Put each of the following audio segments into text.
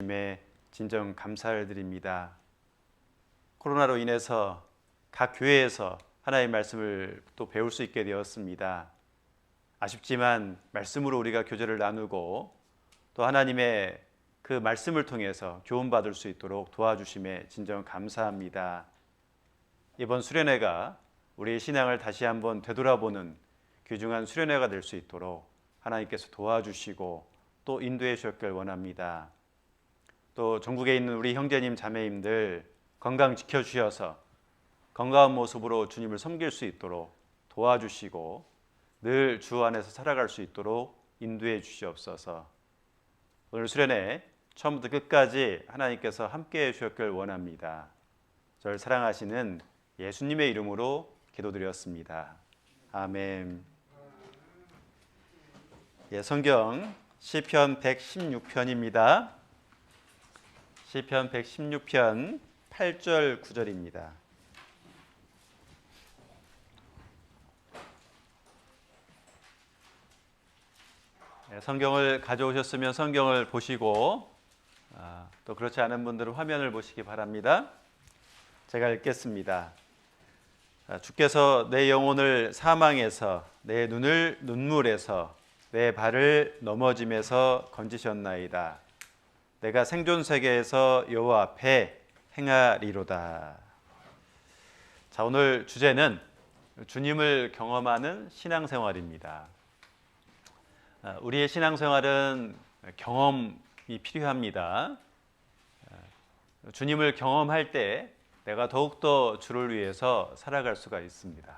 주심에 진정 감사를 드립니다. 코로나로 인해서 각 교회에서 하나님의 말씀을 또 배울 수 있게 되었습니다. 아쉽지만 말씀으로 우리가 교제를 나누고 또 하나님의 그 말씀을 통해서 교훈받을 수 있도록 도와주심에 진정 감사합니다. 이번 수련회가 우리의 신앙을 다시 한번 되돌아보는 귀중한 수련회가 될 수 있도록 하나님께서 도와주시고 또 인도해 주셨길 원합니다. 또 전국에 있는 우리 형제님 자매님들 건강 지켜주셔서 건강한 모습으로 주님을 섬길 수 있도록 도와주시고 늘 주 안에서 살아갈 수 있도록 인도해 주시옵소서. 오늘 수련회 처음부터 끝까지 하나님께서 함께해 주셨길 원합니다. 저를 사랑하시는 예수님의 이름으로 기도드렸습니다. 아멘. 성경 시편 116편입니다. 시편 116편 8절 9절입니다. 성경을 가져오셨으면 성경을 보시고 또 그렇지 않은 분들은 화면을 보시기 바랍니다. 제가 읽겠습니다. 주께서 내 영혼을 사망에서 내 눈을 눈물에서 내 발을 넘어짐에서 건지셨나이다. 내가 생존 세계에서 여호와 앞에 행하리로다. 자, 오늘 주제는 주님을 경험하는 신앙생활입니다. 우리의 신앙생활은 경험이 필요합니다. 주님을 경험할 때 내가 더욱더 주를 위해서 살아갈 수가 있습니다.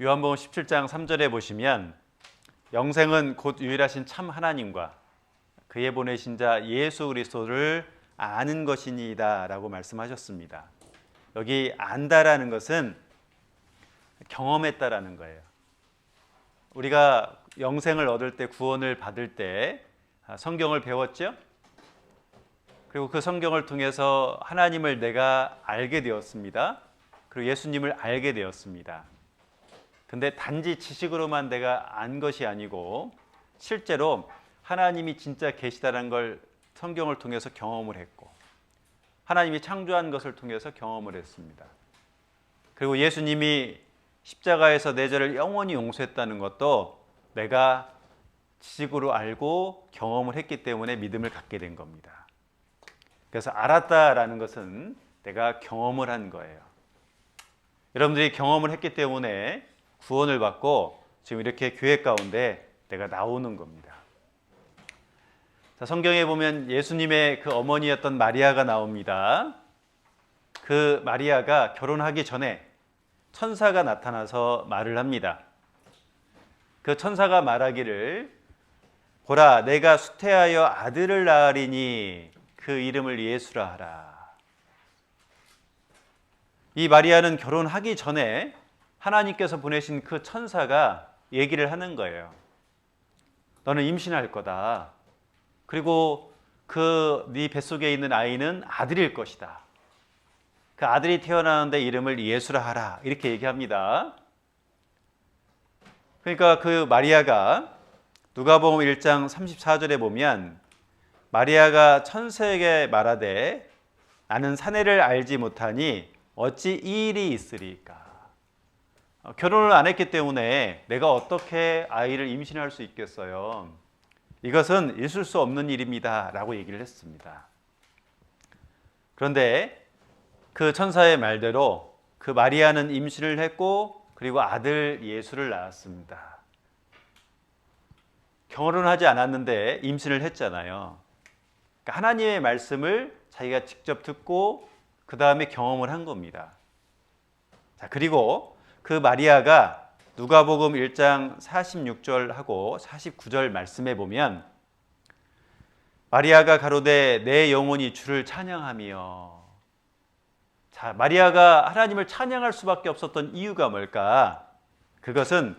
요한복음 17장 3절에 보시면 영생은 곧 유일하신 참 하나님과 그의 보내신 자 예수 그리스도를 아는 것이니이다 라고 말씀하셨습니다. 여기 안다라는 것은 경험했다라는 거예요. 우리가 영생을 얻을 때, 구원을 받을 때 성경을 배웠죠? 그리고 그 성경을 통해서 하나님을 내가 알게 되었습니다. 그리고 예수님을 알게 되었습니다. 근데 단지 지식으로만 내가 안 것이 아니고 실제로 하나님이 진짜 계시다는 걸 성경을 통해서 경험을 했고 하나님이 창조한 것을 통해서 경험을 했습니다. 그리고 예수님이 십자가에서 내 죄를 영원히 용서했다는 것도 내가 지식으로 알고 경험을 했기 때문에 믿음을 갖게 된 겁니다. 그래서 알았다라는 것은 내가 경험을 한 거예요. 여러분들이 경험을 했기 때문에 구원을 받고 지금 이렇게 교회 가운데 내가 나오는 겁니다. 자, 성경에 보면 예수님의 그 어머니였던 마리아가 나옵니다. 그 마리아가 결혼하기 전에 천사가 나타나서 말을 합니다. 그 천사가 말하기를 보라 내가 수태하여 아들을 낳으리니 그 이름을 예수라 하라. 이 마리아는 결혼하기 전에 하나님께서 보내신 그 천사가 얘기를 하는 거예요. 너는 임신할 거다. 그리고 그 네 뱃속에 있는 아이는 아들일 것이다. 그 아들이 태어나는데 이름을 예수라 하라. 이렇게 얘기합니다. 그러니까 그 마리아가 누가복음 1장 34절에 보면 마리아가 천사에게 말하되 나는 사내를 알지 못하니 어찌 이 일이 있으리까. 결혼을 안 했기 때문에 내가 어떻게 아이를 임신할 수 있겠어요. 이것은 있을 수 없는 일입니다 라고 얘기를 했습니다. 그런데 그 천사의 말대로 그 마리아는 임신을 했고 그리고 아들 예수를 낳았습니다. 결혼하지 않았는데 임신을 했잖아요. 그러니까 하나님의 말씀을 자기가 직접 듣고 그 다음에 경험을 한 겁니다. 자, 그리고 그 마리아가 누가복음 1장 46절하고 49절 말씀에 보면 마리아가 가로되 내 영혼이 주를 찬양하며. 자, 마리아가 하나님을 찬양할 수밖에 없었던 이유가 뭘까? 그것은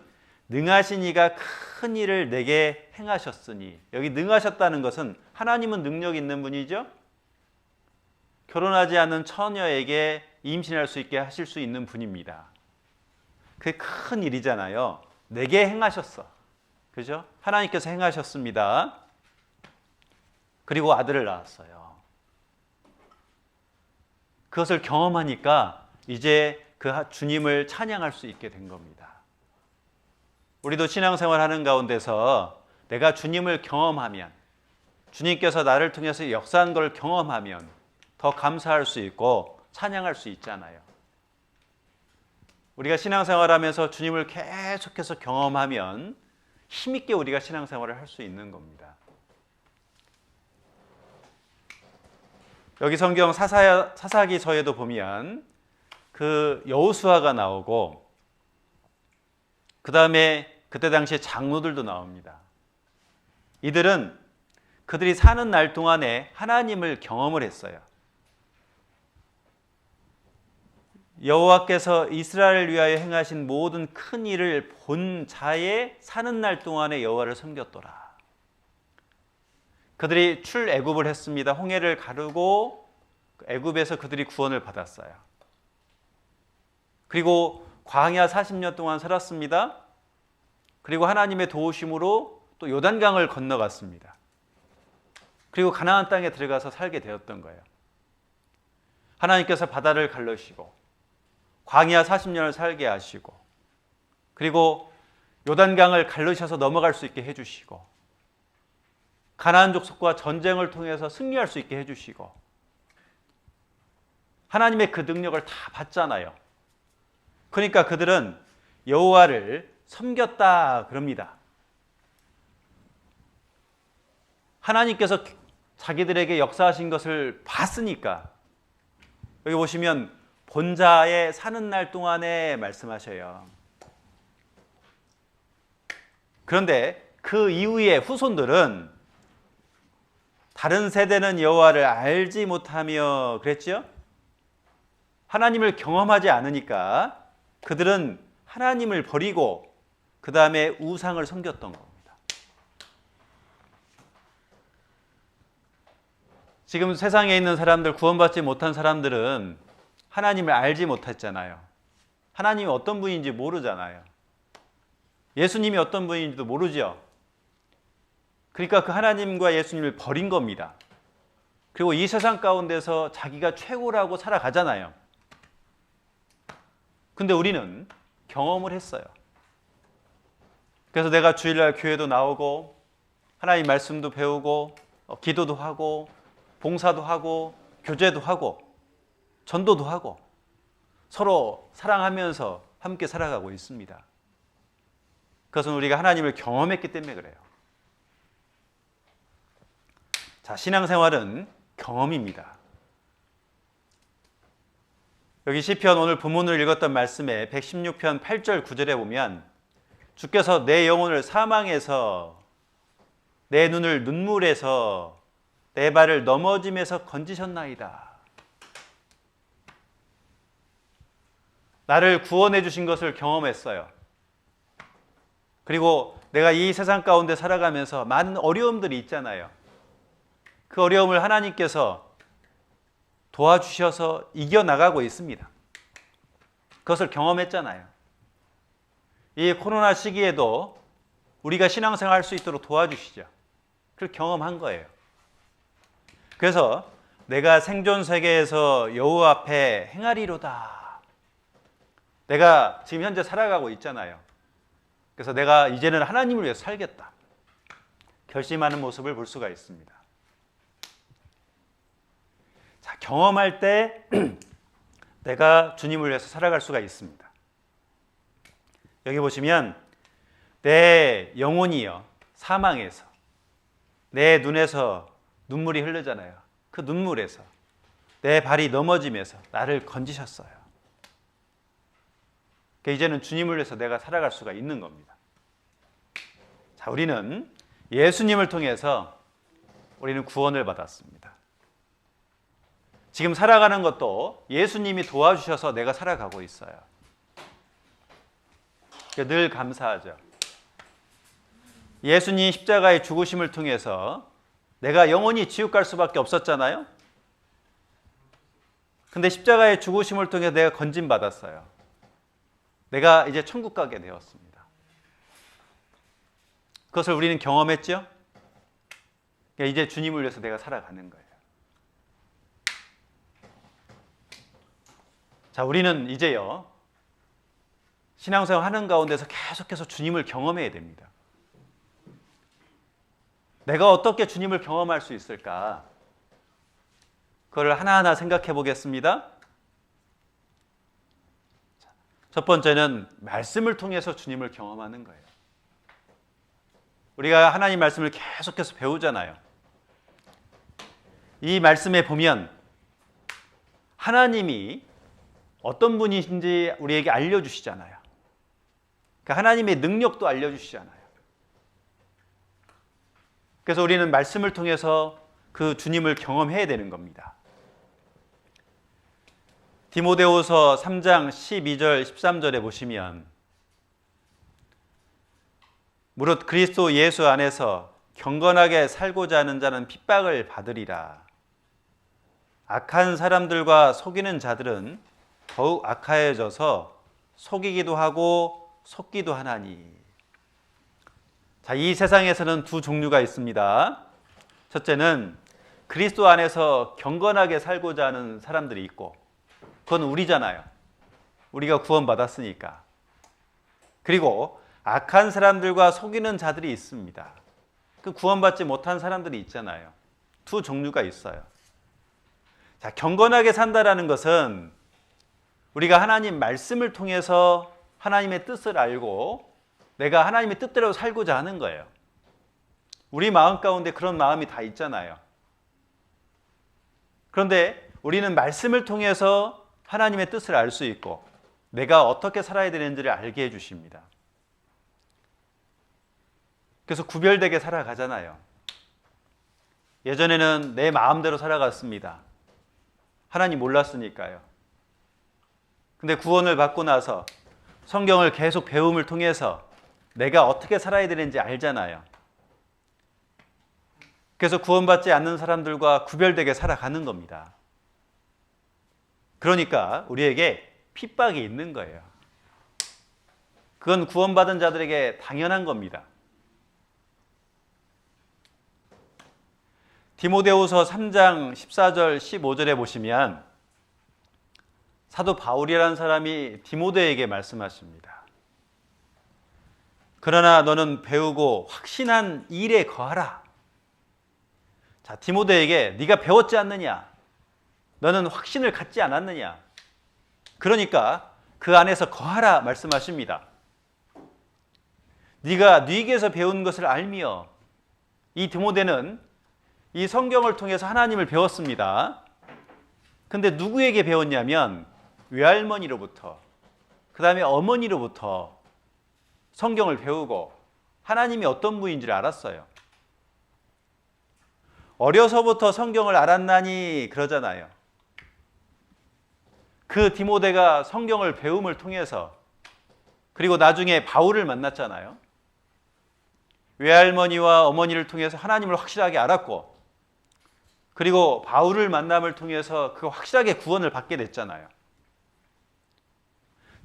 능하신 이가 큰 일을 내게 행하셨으니. 여기 능하셨다는 것은 하나님은 능력 있는 분이죠. 결혼하지 않은 처녀에게 임신할 수 있게 하실 수 있는 분입니다. 그게 큰 일이잖아요. 내게 행하셨어. 그죠? 하나님께서 행하셨습니다. 그리고 아들을 낳았어요. 그것을 경험하니까 이제 그 주님을 찬양할 수 있게 된 겁니다. 우리도 신앙생활하는 가운데서 내가 주님을 경험하면, 주님께서 나를 통해서 역사한 걸 경험하면 더 감사할 수 있고 찬양할 수 있잖아요. 우리가 신앙생활하면서 주님을 계속해서 경험하면 힘있게 우리가 신앙생활을 할 수 있는 겁니다. 여기 성경 사사기서에도 보면 그 여호수아가 나오고 그 다음에 그때 당시에 장로들도 나옵니다. 이들은 그들이 사는 날 동안에 하나님을 경험을 했어요. 여호와께서 이스라엘을 위하여 행하신 모든 큰 일을 본 자의 사는 날 동안에 여호와를 섬겼더라. 그들이 출애굽을 했습니다. 홍해를 가르고 애굽에서 그들이 구원을 받았어요. 그리고 광야 40년 동안 살았습니다. 그리고 하나님의 도우심으로 또 요단강을 건너갔습니다. 그리고 가나안 땅에 들어가서 살게 되었던 거예요. 하나님께서 바다를 갈르시고 광야 40년을 살게 하시고 그리고 요단강을 갈르셔서 넘어갈 수 있게 해주시고 가나안 족속과 전쟁을 통해서 승리할 수 있게 해주시고 하나님의 그 능력을 다 받잖아요. 그러니까 그들은 여호와를 섬겼다 그럽니다. 하나님께서 자기들에게 역사하신 것을 봤으니까. 여기 보시면 본자의 사는 날 동안에 말씀하셔요. 그런데 그 이후의 후손들은 다른 세대는 여호와를 알지 못하며 그랬죠? 하나님을 경험하지 않으니까 그들은 하나님을 버리고 그 다음에 우상을 섬겼던 겁니다. 지금 세상에 있는 사람들, 구원받지 못한 사람들은 하나님을 알지 못했잖아요. 하나님이 어떤 분인지 모르잖아요. 예수님이 어떤 분인지도 모르죠. 그러니까 그 하나님과 예수님을 버린 겁니다. 그리고 이 세상 가운데서 자기가 최고라고 살아가잖아요. 근데 우리는 경험을 했어요. 그래서 내가 주일날 교회도 나오고 하나님 말씀도 배우고 기도도 하고 봉사도 하고 교제도 하고 전도도 하고 서로 사랑하면서 함께 살아가고 있습니다. 그것은 우리가 하나님을 경험했기 때문에 그래요. 자, 신앙생활은 경험입니다. 여기 시편 오늘 본문을 읽었던 말씀에 116편 8절 9절에 보면 주께서 내 영혼을 사망에서 내 눈을 눈물에서 내 발을 넘어짐에서 건지셨나이다. 나를 구원해 주신 것을 경험했어요. 그리고 내가 이 세상 가운데 살아가면서 많은 어려움들이 있잖아요. 그 어려움을 하나님께서 도와주셔서 이겨나가고 있습니다. 그것을 경험했잖아요. 이 코로나 시기에도 우리가 신앙생활 할 수 있도록 도와주시죠. 그걸 경험한 거예요. 그래서 내가 생존 세계에서 여호와 앞에 행하리로다. 내가 지금 현재 살아가고 있잖아요. 그래서 내가 이제는 하나님을 위해서 살겠다. 결심하는 모습을 볼 수가 있습니다. 자, 경험할 때 내가 주님을 위해서 살아갈 수가 있습니다. 여기 보시면 내 영혼이요 사망에서 내 눈에서 눈물이 흐르잖아요. 그 눈물에서 내 발이 넘어짐에서 나를 건지셨어요. 그러니까 이제는 주님을 위해서 내가 살아갈 수가 있는 겁니다. 자, 우리는 예수님을 통해서 우리는 구원을 받았습니다. 지금 살아가는 것도 예수님이 도와주셔서 내가 살아가고 있어요. 늘 감사하죠. 예수님 십자가의 죽으심을 통해서 내가 영원히 지옥 갈 수밖에 없었잖아요. 근데 십자가의 죽으심을 통해 내가 건짐받았어요. 내가 이제 천국 가게 되었습니다. 그것을 우리는 경험했죠. 그러니까 이제 주님을 위해서 내가 살아가는 거예요. 자, 우리는 이제요, 신앙생활 하는 가운데서 계속해서 주님을 경험해야 됩니다. 내가 어떻게 주님을 경험할 수 있을까? 그걸 하나하나 생각해 보겠습니다. 첫 번째는 말씀을 통해서 주님을 경험하는 거예요. 우리가 하나님 말씀을 계속해서 배우잖아요. 이 말씀에 보면 하나님이 어떤 분이신지 우리에게 알려주시잖아요. 그러니까 하나님의 능력도 알려주시잖아요. 그래서 우리는 말씀을 통해서 그 주님을 경험해야 되는 겁니다. 디모데후서 3장 12절 13절에 보시면 무릇 그리스도 예수 안에서 경건하게 살고자 하는 자는 핍박을 받으리라. 악한 사람들과 속이는 자들은 더욱 악하여져서 속이기도 하고 속기도 하나니. 자, 이 세상에서는 두 종류가 있습니다. 첫째는 그리스도 안에서 경건하게 살고자 하는 사람들이 있고, 그건 우리잖아요. 우리가 구원받았으니까. 그리고 악한 사람들과 속이는 자들이 있습니다. 그 구원받지 못한 사람들이 있잖아요. 두 종류가 있어요. 자, 경건하게 산다라는 것은 우리가 하나님 말씀을 통해서 하나님의 뜻을 알고 내가 하나님의 뜻대로 살고자 하는 거예요. 우리 마음 가운데 그런 마음이 다 있잖아요. 그런데 우리는 말씀을 통해서 하나님의 뜻을 알 수 있고 내가 어떻게 살아야 되는지를 알게 해주십니다. 그래서 구별되게 살아가잖아요. 예전에는 내 마음대로 살아갔습니다. 하나님 몰랐으니까요. 근데 구원을 받고 나서 성경을 계속 배움을 통해서 내가 어떻게 살아야 되는지 알잖아요. 그래서 구원받지 않는 사람들과 구별되게 살아가는 겁니다. 그러니까 우리에게 핍박이 있는 거예요. 그건 구원받은 자들에게 당연한 겁니다. 디모데후서 3장 14절 15절에 보시면 사도 바울이라는 사람이 디모데에게 말씀하십니다. 그러나 너는 배우고 확신한 일에 거하라. 자, 디모데에게 네가 배웠지 않느냐? 너는 확신을 갖지 않았느냐? 그러니까 그 안에서 거하라 말씀하십니다. 네가 네게서 배운 것을 알며. 이 디모데는 이 성경을 통해서 하나님을 배웠습니다. 근데 누구에게 배웠냐면 외할머니로부터, 그 다음에 어머니로부터 성경을 배우고 하나님이 어떤 분인지를 알았어요. 어려서부터 성경을 알았나니 그러잖아요. 그 디모데가 성경을 배움을 통해서, 그리고 나중에 바울을 만났잖아요. 외할머니와 어머니를 통해서 하나님을 확실하게 알았고, 그리고 바울을 만남을 통해서 그 확실하게 구원을 받게 됐잖아요.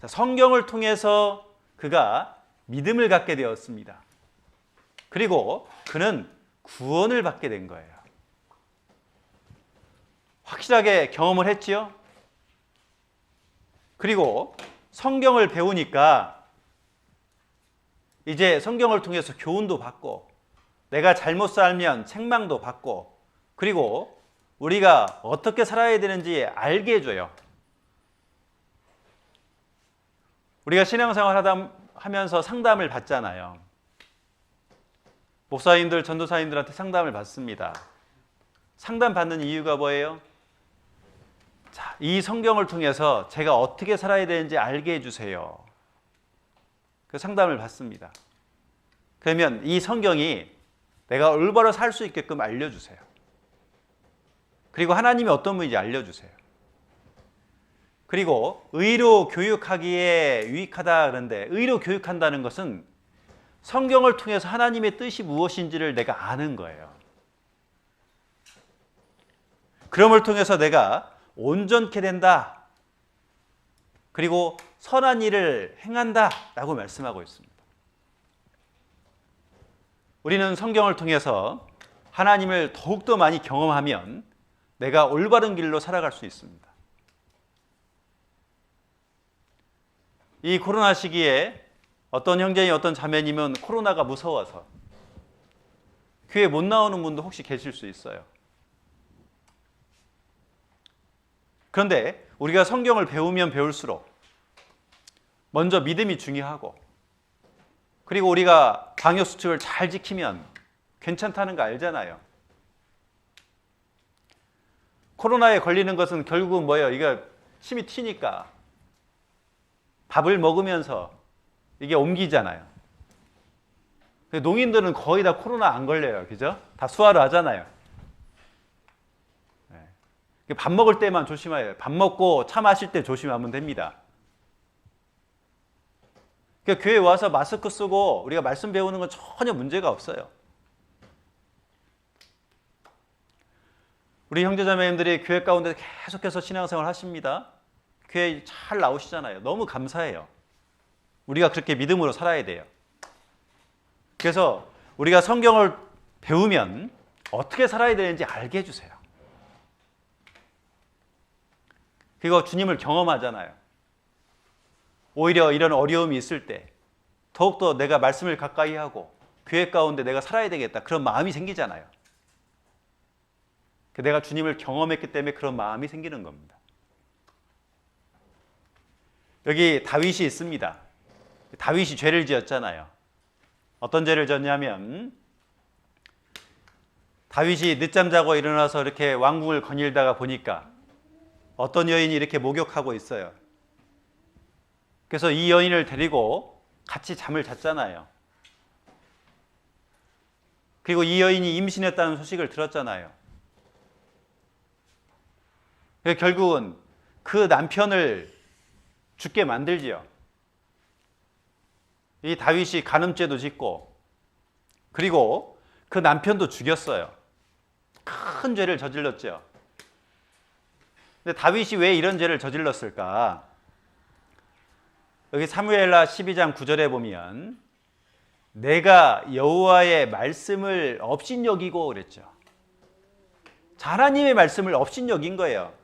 성경을 통해서 그가 믿음을 갖게 되었습니다. 그리고 그는 구원을 받게 된 거예요. 확실하게 경험을 했지요. 그리고 성경을 배우니까 이제 성경을 통해서 교훈도 받고, 내가 잘못 살면 책망도 받고, 그리고 우리가 어떻게 살아야 되는지 알게 해줘요. 우리가 신앙생활 하면서 상담을 받잖아요. 목사님들, 전도사님들한테 상담을 받습니다. 상담 받는 이유가 뭐예요? 자, 이 성경을 통해서 제가 어떻게 살아야 되는지 알게 해주세요. 그 상담을 받습니다. 그러면 이 성경이 내가 올바로 살 수 있게끔 알려주세요. 그리고 하나님이 어떤 분인지 알려주세요. 그리고 의로 교육하기에 유익하다 그러는데, 의로 교육한다는 것은 성경을 통해서 하나님의 뜻이 무엇인지를 내가 아는 거예요. 그럼을 통해서 내가 온전케 된다. 그리고 선한 일을 행한다 라고 말씀하고 있습니다. 우리는 성경을 통해서 하나님을 더욱더 많이 경험하면 내가 올바른 길로 살아갈 수 있습니다. 이 코로나 시기에 어떤 형제님, 어떤 자매님은 코로나가 무서워서 교회 못 나오는 분도 혹시 계실 수 있어요. 그런데 우리가 성경을 배우면 배울수록 먼저 믿음이 중요하고, 그리고 우리가 방역수칙을 잘 지키면 괜찮다는 거 알잖아요. 코로나에 걸리는 것은 결국은 뭐예요? 이거 침이 튀니까 밥을 먹으면서 이게 옮기잖아요. 농인들은 거의 다 코로나 안 걸려요. 그죠? 다 수화를 하잖아요. 밥 먹을 때만 조심해요. 밥 먹고 차 마실 때 조심하면 됩니다. 그러니까 교회 와서 마스크 쓰고 우리가 말씀 배우는 건 전혀 문제가 없어요. 우리 형제자매님들이 교회 가운데 계속해서 신앙생활 하십니다. 교회 잘 나오시잖아요. 너무 감사해요. 우리가 그렇게 믿음으로 살아야 돼요. 그래서 우리가 성경을 배우면 어떻게 살아야 되는지 알게 해주세요. 그리고 주님을 경험하잖아요. 오히려 이런 어려움이 있을 때 더욱더 내가 말씀을 가까이 하고 교회 가운데 내가 살아야 되겠다, 그런 마음이 생기잖아요. 내가 주님을 경험했기 때문에 그런 마음이 생기는 겁니다. 여기 다윗이 있습니다. 다윗이 죄를 지었잖아요. 어떤 죄를 졌냐면, 다윗이 늦잠 자고 일어나서 이렇게 왕궁을 거닐다가 보니까 어떤 여인이 이렇게 목욕하고 있어요. 그래서 이 여인을 데리고 같이 잠을 잤잖아요. 그리고 이 여인이 임신했다는 소식을 들었잖아요. 결국은 그 남편을 죽게 만들지요. 이 다윗이 간음죄도 짓고, 그리고 그 남편도 죽였어요. 큰 죄를 저질렀죠. 근데 다윗이 왜 이런 죄를 저질렀을까? 여기 사무엘하 12장 9절에 보면 내가 여호와의 말씀을 업신여기고 그랬죠. 하나님의 말씀을 업신여긴 거예요.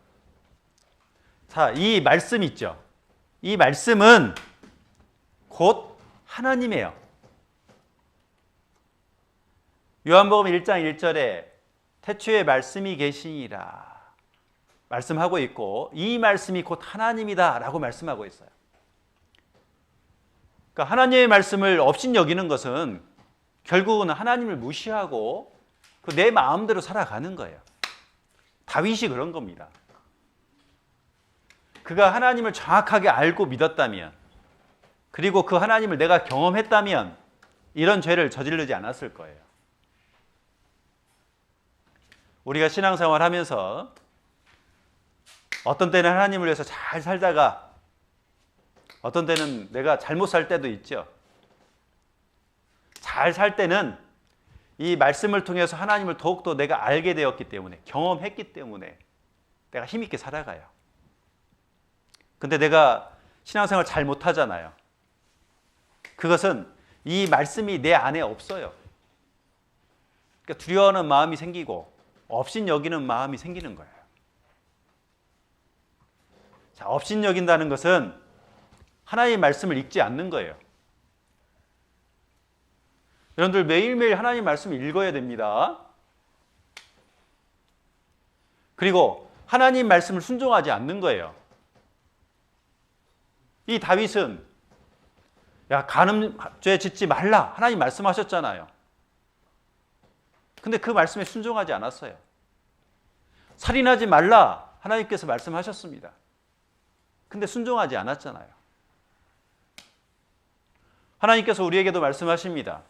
자, 이 말씀 있죠. 이 말씀은 곧 하나님이에요. 요한복음 1장 1절에 태초에 말씀이 계시니라 말씀하고 있고, 이 말씀이 곧 하나님이다 라고 말씀하고 있어요. 그러니까 하나님의 말씀을 업신여기는 것은 결국은 하나님을 무시하고 내 마음대로 살아가는 거예요. 다윗이 그런 겁니다. 그가 하나님을 정확하게 알고 믿었다면, 그리고 그 하나님을 내가 경험했다면 이런 죄를 저지르지 않았을 거예요. 우리가 신앙생활 하면서 어떤 때는 하나님을 위해서 잘 살다가 어떤 때는 내가 잘못 살 때도 있죠. 잘 살 때는 이 말씀을 통해서 하나님을 더욱더 내가 알게 되었기 때문에, 경험했기 때문에 내가 힘있게 살아가요. 근데 내가 신앙생활 잘 못하잖아요. 그것은 이 말씀이 내 안에 없어요. 그러니까 두려워하는 마음이 생기고 업신여기는 마음이 생기는 거예요. 자, 업신여긴다는 것은 하나님의 말씀을 읽지 않는 거예요. 여러분들 매일매일 하나님 말씀을 읽어야 됩니다. 그리고 하나님 말씀을 순종하지 않는 거예요. 이 다윗은 야, 간음죄 짓지 말라 하나님 말씀하셨잖아요. 근데 그 말씀에 순종하지 않았어요. 살인하지 말라 하나님께서 말씀하셨습니다. 근데 순종하지 않았잖아요. 하나님께서 우리에게도 말씀하십니다.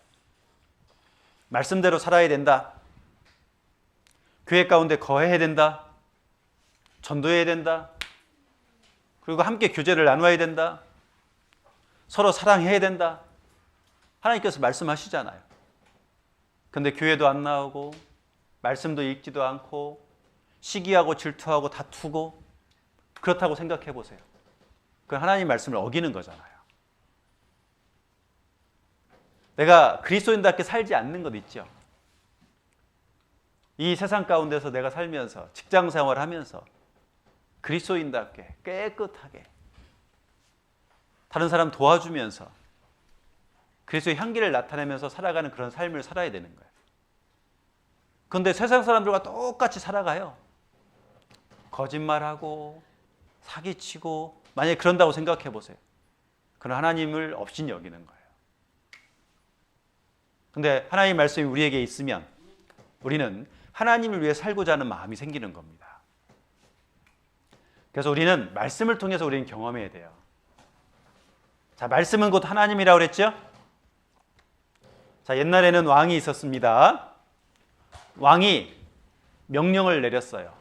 말씀대로 살아야 된다. 교회 가운데 거해야 된다. 전도해야 된다. 그리고 함께 교제를 나눠야 된다. 서로 사랑해야 된다. 하나님께서 말씀하시잖아요. 근데 교회도 안 나오고 말씀도 읽지도 않고 시기하고 질투하고 다투고 그렇다고 생각해 보세요. 그건 하나님 말씀을 어기는 거잖아요. 내가 그리스도인답게 살지 않는 것 있죠. 이 세상 가운데서 내가 살면서 직장 생활하면서 그리스도인답게 깨끗하게 다른 사람 도와주면서 그리스도의 향기를 나타내면서 살아가는 그런 삶을 살아야 되는 거예요. 그런데 세상 사람들과 똑같이 살아가요. 거짓말하고 사기치고 만약에 그런다고 생각해 보세요. 그건 하나님을 없인 여기는 거예요. 그런데 하나님의 말씀이 우리에게 있으면 우리는 하나님을 위해 살고자 하는 마음이 생기는 겁니다. 그래서 우리는 말씀을 통해서 우리는 경험해야 돼요. 자, 말씀은 곧 하나님이라고 그랬죠? 자, 옛날에는 왕이 있었습니다. 왕이 명령을 내렸어요.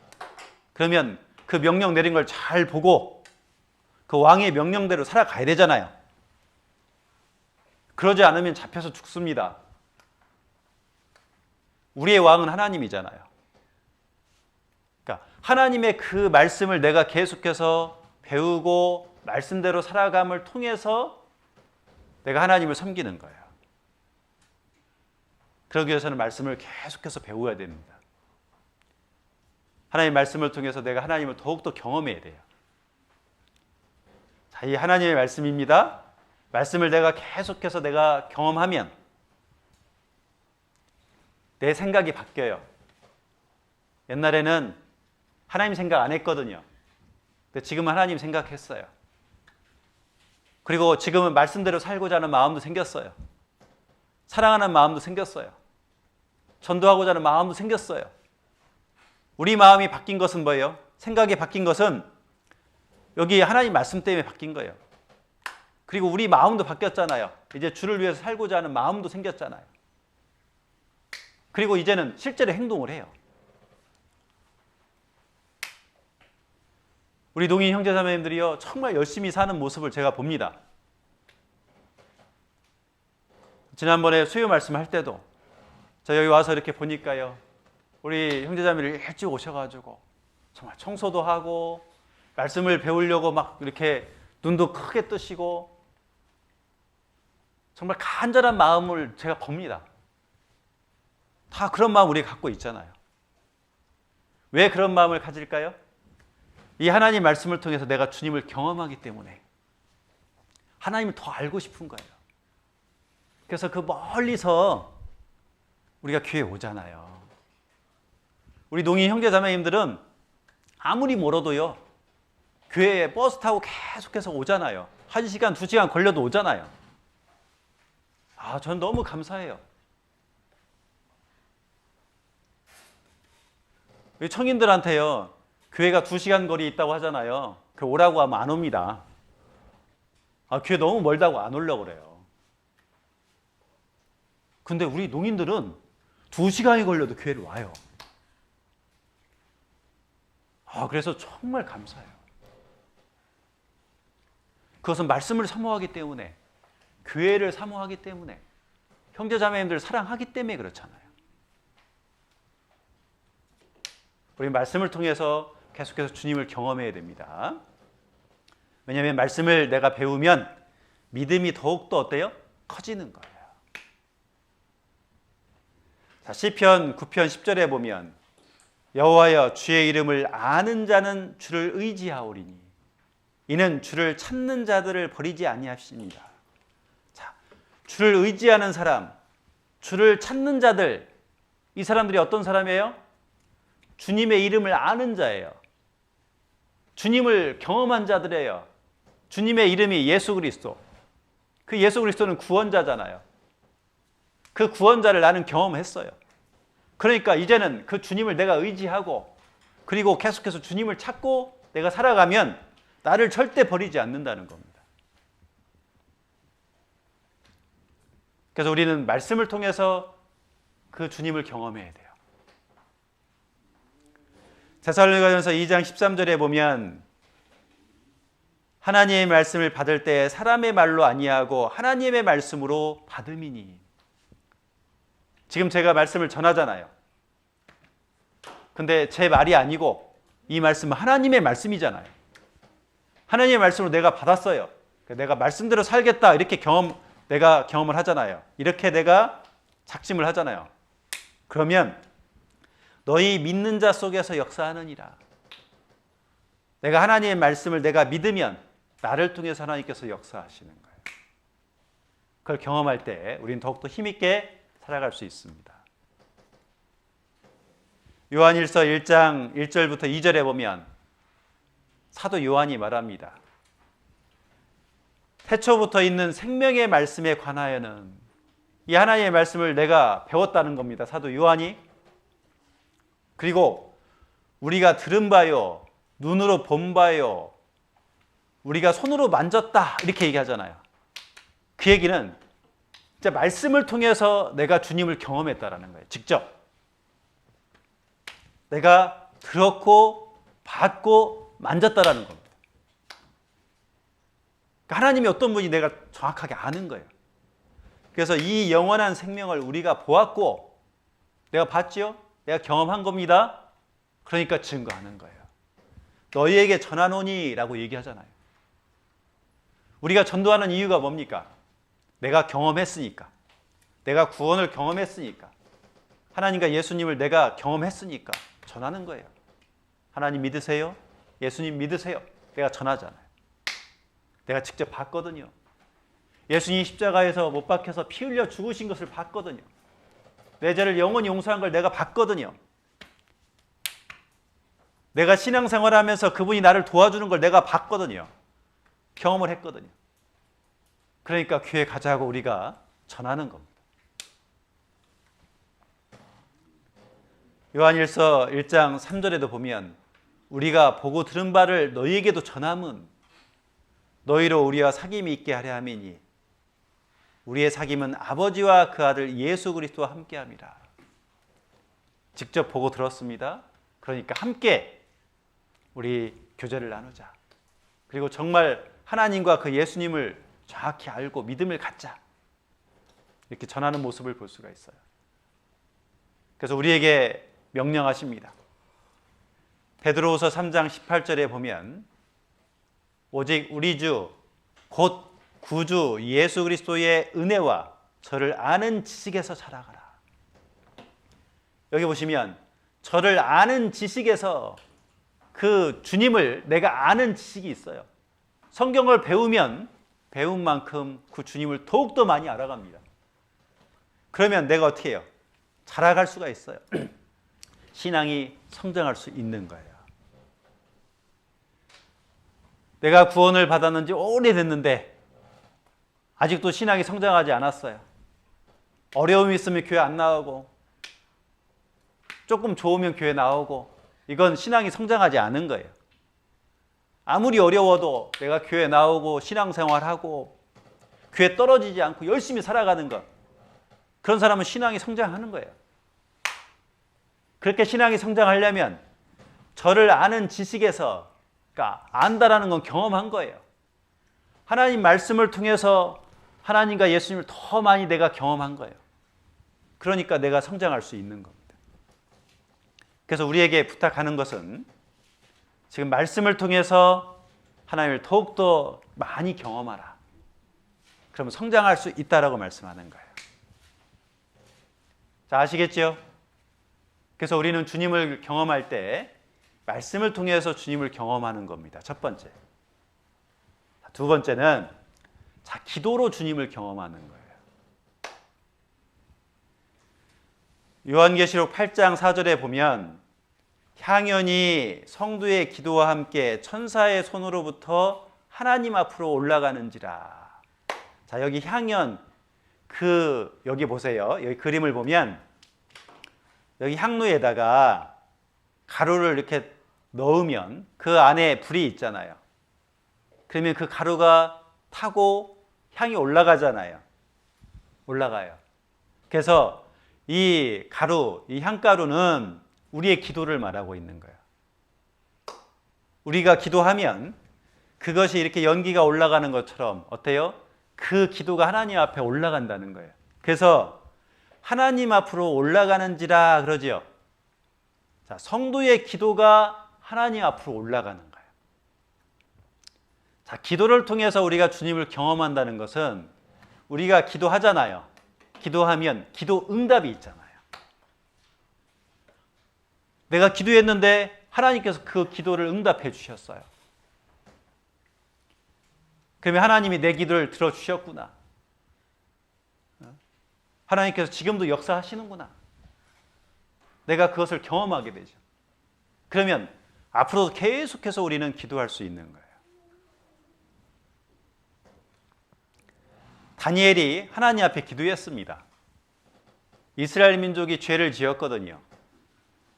그러면 그 명령 내린 걸 잘 보고 그 왕의 명령대로 살아가야 되잖아요. 그러지 않으면 잡혀서 죽습니다. 우리의 왕은 하나님이잖아요. 그러니까 하나님의 그 말씀을 내가 계속해서 배우고 말씀대로 살아감을 통해서 내가 하나님을 섬기는 거예요. 그러기 위해서는 말씀을 계속해서 배워야 됩니다. 하나님의 말씀을 통해서 내가 하나님을 더욱더 경험해야 돼요. 자, 이 하나님의 말씀입니다. 말씀을 내가 계속해서 내가 경험하면 내 생각이 바뀌어요. 옛날에는 하나님 생각 안 했거든요. 근데 지금은 하나님 생각했어요. 그리고 지금은 말씀대로 살고자 하는 마음도 생겼어요. 사랑하는 마음도 생겼어요. 전도하고자 하는 마음도 생겼어요. 우리 마음이 바뀐 것은 뭐예요? 생각이 바뀐 것은 여기 하나님 말씀 때문에 바뀐 거예요. 그리고 우리 마음도 바뀌었잖아요. 이제 주를 위해서 살고자 하는 마음도 생겼잖아요. 그리고 이제는 실제로 행동을 해요. 우리 동인 형제자매님들이요, 정말 열심히 사는 모습을 제가 봅니다. 지난번에 수요 말씀할 때도 저 여기 와서 이렇게 보니까요, 우리 형제자매를 일찍 오셔가지고 정말 청소도 하고 말씀을 배우려고 막 이렇게 눈도 크게 뜨시고 정말 간절한 마음을 제가 봅니다. 다 그런 마음 우리가 갖고 있잖아요. 왜 그런 마음을 가질까요? 이 하나님 말씀을 통해서 내가 주님을 경험하기 때문에 하나님을 더 알고 싶은 거예요. 그래서 그 멀리서 우리가 교회에 오잖아요. 우리 농인 형제자매님들은 아무리 멀어도요, 교회에 버스 타고 계속해서 오잖아요. 1시간, 2시간 걸려도 오잖아요. 아, 저는 너무 감사해요. 청인들한테요, 교회가 2시간 거리에 있다고 하잖아요. 그 오라고 하면 안 옵니다. 아, 교회 너무 멀다고 안 오려고 그래요. 근데 우리 농인들은 2시간이 걸려도 교회를 와요. 아, 그래서 정말 감사해요. 그것은 말씀을 사모하기 때문에, 교회를 사모하기 때문에, 형제자매님들 사랑하기 때문에 그렇잖아요. 우리 말씀을 통해서 계속해서 주님을 경험해야 됩니다. 왜냐하면 말씀을 내가 배우면 믿음이 더욱더 어때요? 커지는 거예요. 자, 시편 9편 10절에 보면 여호와여 주의 이름을 아는 자는 주를 의지하오리니 이는 주를 찾는 자들을 버리지 아니하십니다. 자, 주를 의지하는 사람, 주를 찾는 자들, 이 사람들이 어떤 사람이에요? 주님의 이름을 아는 자예요. 주님을 경험한 자들이에요. 주님의 이름이 예수 그리스도. 그 예수 그리스도는 구원자잖아요. 그 구원자를 나는 경험했어요. 그러니까 이제는 그 주님을 내가 의지하고 그리고 계속해서 주님을 찾고 내가 살아가면 나를 절대 버리지 않는다는 겁니다. 그래서 우리는 말씀을 통해서 그 주님을 경험해야 돼요. 데살로니가전서 2장 13절에 보면 하나님의 말씀을 받을 때 사람의 말로 아니하고 하나님의 말씀으로 받음이니. 지금 제가 말씀을 전하잖아요. 근데 제 말이 아니고 이 말씀은 하나님의 말씀이잖아요. 하나님의 말씀으로 내가 받았어요. 내가 말씀대로 살겠다 이렇게 내가 경험을 하잖아요. 이렇게 내가 작심을 하잖아요. 그러면 너희 믿는 자 속에서 역사하느니라. 내가 하나님의 말씀을 내가 믿으면 나를 통해서 하나님께서 역사하시는 거예요. 그걸 경험할 때 우리는 더욱더 힘있게 살아갈 수 있습니다. 요한일서 1장 1절부터 2절에 보면 사도 요한이 말합니다. 태초부터 있는 생명의 말씀에 관하여는 이 하나님의 말씀을 내가 배웠다는 겁니다. 사도 요한이. 그리고 우리가 들은 바요, 눈으로 본 바요, 우리가 손으로 만졌다 이렇게 얘기하잖아요. 그 얘기는 진짜 말씀을 통해서 내가 주님을 경험했다라는 거예요. 직접 내가 들었고 봤고 만졌다라는 겁니다. 그러니까 하나님이 어떤 분이 내가 정확하게 아는 거예요. 그래서 이 영원한 생명을 우리가 보았고 내가 봤죠? 내가 경험한 겁니다. 그러니까 증거하는 거예요. 너희에게 전하노니 라고 얘기하잖아요. 우리가 전도하는 이유가 뭡니까? 내가 경험했으니까. 내가 구원을 경험했으니까. 하나님과 예수님을 내가 경험했으니까 전하는 거예요. 하나님 믿으세요? 예수님 믿으세요? 내가 전하잖아요. 내가 직접 봤거든요. 예수님 십자가에서 못 박혀서 피 흘려 죽으신 것을 봤거든요. 내 죄를 영원히 용서한 걸 내가 봤거든요. 내가 신앙생활하면서 그분이 나를 도와주는 걸 내가 봤거든요. 경험을 했거든요. 그러니까 교회 가자고 우리가 전하는 겁니다. 요한일서 1장 3절에도 보면 우리가 보고 들은 바를 너희에게도 전함은 너희로 우리와 사귐이 있게 하려 함이니 우리의 사귐은 아버지와 그 아들 예수 그리스도와 함께함이라. 직접 보고 들었습니다. 그러니까 함께 우리 교제를 나누자. 그리고 정말 하나님과 그 예수님을 정확히 알고 믿음을 갖자. 이렇게 전하는 모습을 볼 수가 있어요. 그래서 우리에게 명령하십니다. 베드로후서 3장 18절에 보면 오직 우리 주 곧 구주 예수 그리스도의 은혜와 저를 아는 지식에서 자라가라. 여기 보시면 저를 아는 지식에서 그 주님을 내가 아는 지식이 있어요. 성경을 배우면 배운 만큼 그 주님을 더욱더 많이 알아갑니다. 그러면 내가 어떻게 해요? 자라갈 수가 있어요. 신앙이 성장할 수 있는 거예요. 내가 구원을 받았는지 오래됐는데 아직도 신앙이 성장하지 않았어요. 어려움이 있으면 교회 안 나오고 조금 좋으면 교회 나오고 이건 신앙이 성장하지 않은 거예요. 아무리 어려워도 내가 교회 나오고 신앙생활하고 교회 떨어지지 않고 열심히 살아가는 것, 그런 사람은 신앙이 성장하는 거예요. 그렇게 신앙이 성장하려면 저를 아는 지식에서, 그러니까 안다라는 건 경험한 거예요. 하나님 말씀을 통해서 하나님과 예수님을 더 많이 내가 경험한 거예요. 그러니까 내가 성장할 수 있는 겁니다. 그래서 우리에게 부탁하는 것은 지금 말씀을 통해서 하나님을 더욱더 많이 경험하라. 그러면 성장할 수 있다라고 말씀하는 거예요. 자, 아시겠죠? 그래서 우리는 주님을 경험할 때 말씀을 통해서 주님을 경험하는 겁니다. 첫 번째. 두 번째는 기도로 주님을 경험하는 거예요. 요한계시록 8장 4절에 보면 향연이 성도의 기도와 함께 천사의 손으로부터 하나님 앞으로 올라가는지라. 자, 여기 향연, 여기 보세요. 여기 그림을 보면 여기 향로에다가 가루를 이렇게 넣으면 그 안에 불이 있잖아요. 그러면 그 가루가 타고 향이 올라가잖아요. 올라가요. 그래서 이 가루, 이 향가루는 우리의 기도를 말하고 있는 거예요. 우리가 기도하면 그것이 이렇게 연기가 올라가는 것처럼 어때요? 그 기도가 하나님 앞에 올라간다는 거예요. 그래서 하나님 앞으로 올라가는지라 그러지요. 자, 성도의 기도가 하나님 앞으로 올라가는 거예요. 자, 기도를 통해서 우리가 주님을 경험한다는 것은 우리가 기도하잖아요. 기도하면 기도 응답이 있잖아요. 내가 기도했는데 하나님께서 그 기도를 응답해 주셨어요. 그러면 하나님이 내 기도를 들어주셨구나. 하나님께서 지금도 역사하시는구나. 내가 그것을 경험하게 되죠. 그러면 앞으로도 계속해서 우리는 기도할 수 있는 거예요. 다니엘이 하나님 앞에 기도했습니다. 이스라엘 민족이 죄를 지었거든요.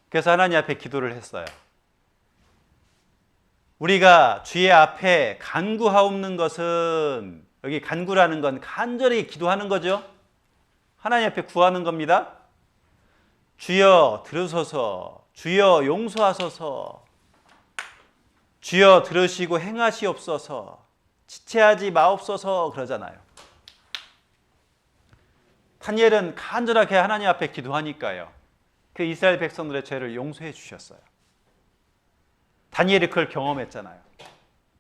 그래서 하나님 앞에 기도를 했어요. 우리가 주의 앞에 간구하옵는 것은, 여기 간구라는 건 간절히 기도하는 거죠. 하나님 앞에 구하는 겁니다. 주여 들으소서, 주여 용서하소서, 주여 들으시고 행하시옵소서, 지체하지 마옵소서 그러잖아요. 다니엘은 간절하게 하나님 앞에 기도하니까요, 그 이스라엘 백성들의 죄를 용서해 주셨어요. 다니엘이 그걸 경험했잖아요.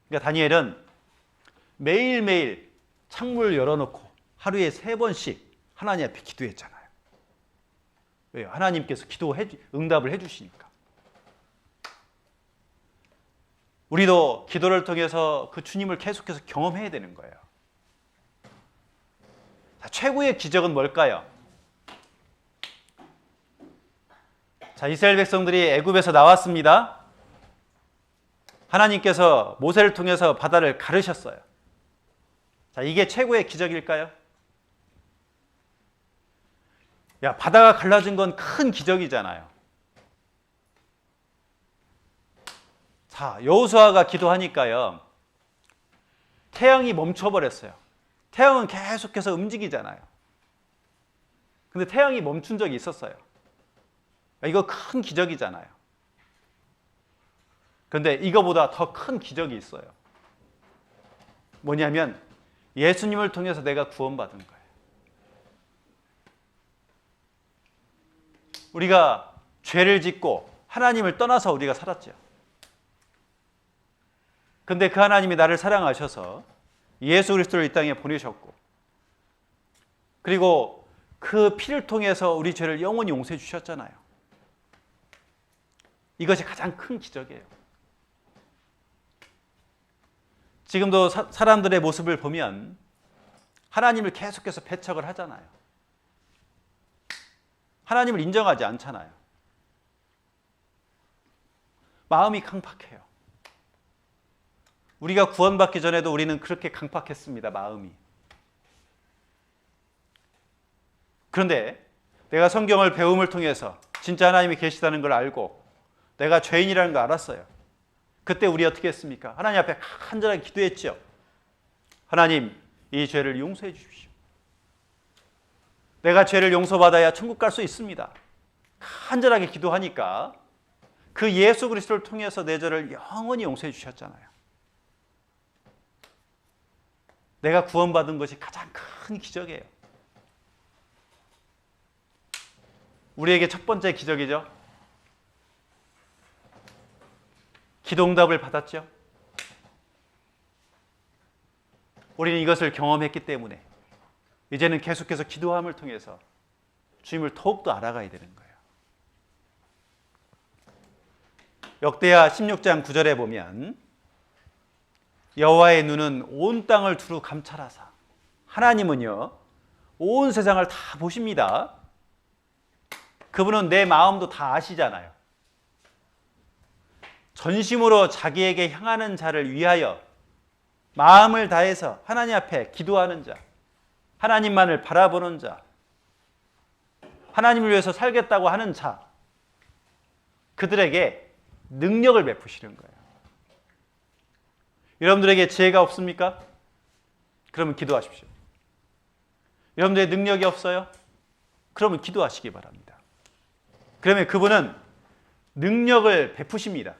그러니까 다니엘은 매일매일 창문을 열어놓고 하루에 3번씩 하나님 앞에 기도했잖아요. 왜요? 하나님께서 응답을 해주시니까. 우리도 기도를 통해서 그 주님을 계속해서 경험해야 되는 거예요. 자, 최고의 기적은 뭘까요? 자, 이스라엘 백성들이 애굽에서 나왔습니다. 하나님께서 모세를 통해서 바다를 가르셨어요. 자, 이게 최고의 기적일까요? 야, 바다가 갈라진 건 큰 기적이잖아요. 자, 여호수아가 기도하니까요, 태양이 멈춰버렸어요. 태양은 계속해서 움직이잖아요. 근데 태양이 멈춘 적이 있었어요. 이거 큰 기적이잖아요. 그런데 이거보다 더 큰 기적이 있어요. 뭐냐면 예수님을 통해서 내가 구원받은 거예요. 우리가 죄를 짓고 하나님을 떠나서 우리가 살았죠. 근데 그 하나님이 나를 사랑하셔서 예수 그리스도를 이 땅에 보내셨고, 그리고 그 피를 통해서 우리 죄를 영원히 용서해 주셨잖아요. 이것이 가장 큰 기적이에요. 지금도 사람들의 모습을 보면 하나님을 계속해서 배척을 하잖아요. 하나님을 인정하지 않잖아요. 마음이 강팍해요. 우리가 구원받기 전에도 우리는 그렇게 강팍했습니다. 마음이. 그런데 내가 성경을 배움을 통해서 진짜 하나님이 계시다는 걸 알고 내가 죄인이라는 걸 알았어요. 그때 우리 어떻게 했습니까? 하나님 앞에 간절하게 기도했죠. 하나님, 이 죄를 용서해 주십시오. 내가 죄를 용서받아야 천국 갈 수 있습니다. 간절하게 기도하니까 그 예수 그리스도를 통해서 내 죄를 영원히 용서해 주셨잖아요. 내가 구원받은 것이 가장 큰 기적이에요. 우리에게 첫 번째 기적이죠. 기도응답을 받았죠. 우리는 이것을 경험했기 때문에 이제는 계속해서 기도함을 통해서 주님을 더욱더 알아가야 되는 거예요. 역대하 16장 9절에 보면 여호와의 눈은 온 땅을 두루 감찰하사, 하나님은요 온 세상을 다 보십니다. 그분은 내 마음도 다 아시잖아요. 전심으로 자기에게 향하는 자를 위하여 마음을 다해서 하나님 앞에 기도하는 자, 하나님만을 바라보는 자, 하나님을 위해서 살겠다고 하는 자, 그들에게 능력을 베푸시는 거예요. 여러분들에게 지혜가 없습니까? 그러면 기도하십시오. 여러분들의 능력이 없어요? 그러면 기도하시기 바랍니다. 그러면 그분은 능력을 베푸십니다.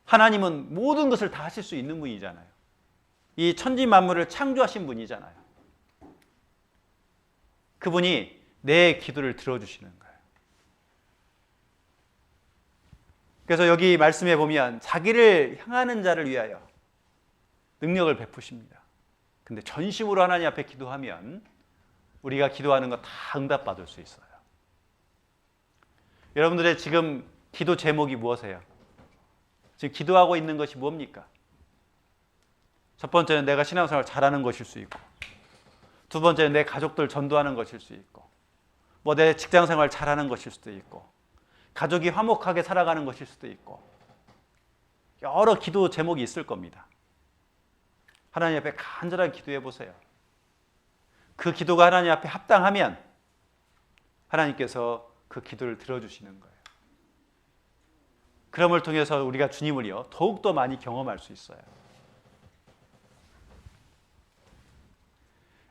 하나님은 모든 것을 다 하실 수 있는 분이잖아요. 이 천지 만물을 창조하신 분이잖아요. 그분이 내 기도를 들어주시는 거예요. 그래서 여기 말씀해 보면 자기를 향하는 자를 위하여 능력을 베푸십니다. 근데 전심으로 하나님 앞에 기도하면 우리가 기도하는 거 다 응답받을 수 있어요. 여러분들의 지금 기도 제목이 무엇이에요? 지금 기도하고 있는 것이 뭡니까? 첫 번째는 내가 신앙생활 잘하는 것일 수 있고, 두 번째는 내 가족들 전도하는 것일 수 있고, 뭐 내 직장생활 잘하는 것일 수도 있고, 가족이 화목하게 살아가는 것일 수도 있고, 여러 기도 제목이 있을 겁니다. 하나님 앞에 간절하게 기도해 보세요. 그 기도가 하나님 앞에 합당하면 하나님께서 그 기도를 들어주시는 거예요. 그럼을 통해서 우리가 주님을요 더욱더 많이 경험할 수 있어요.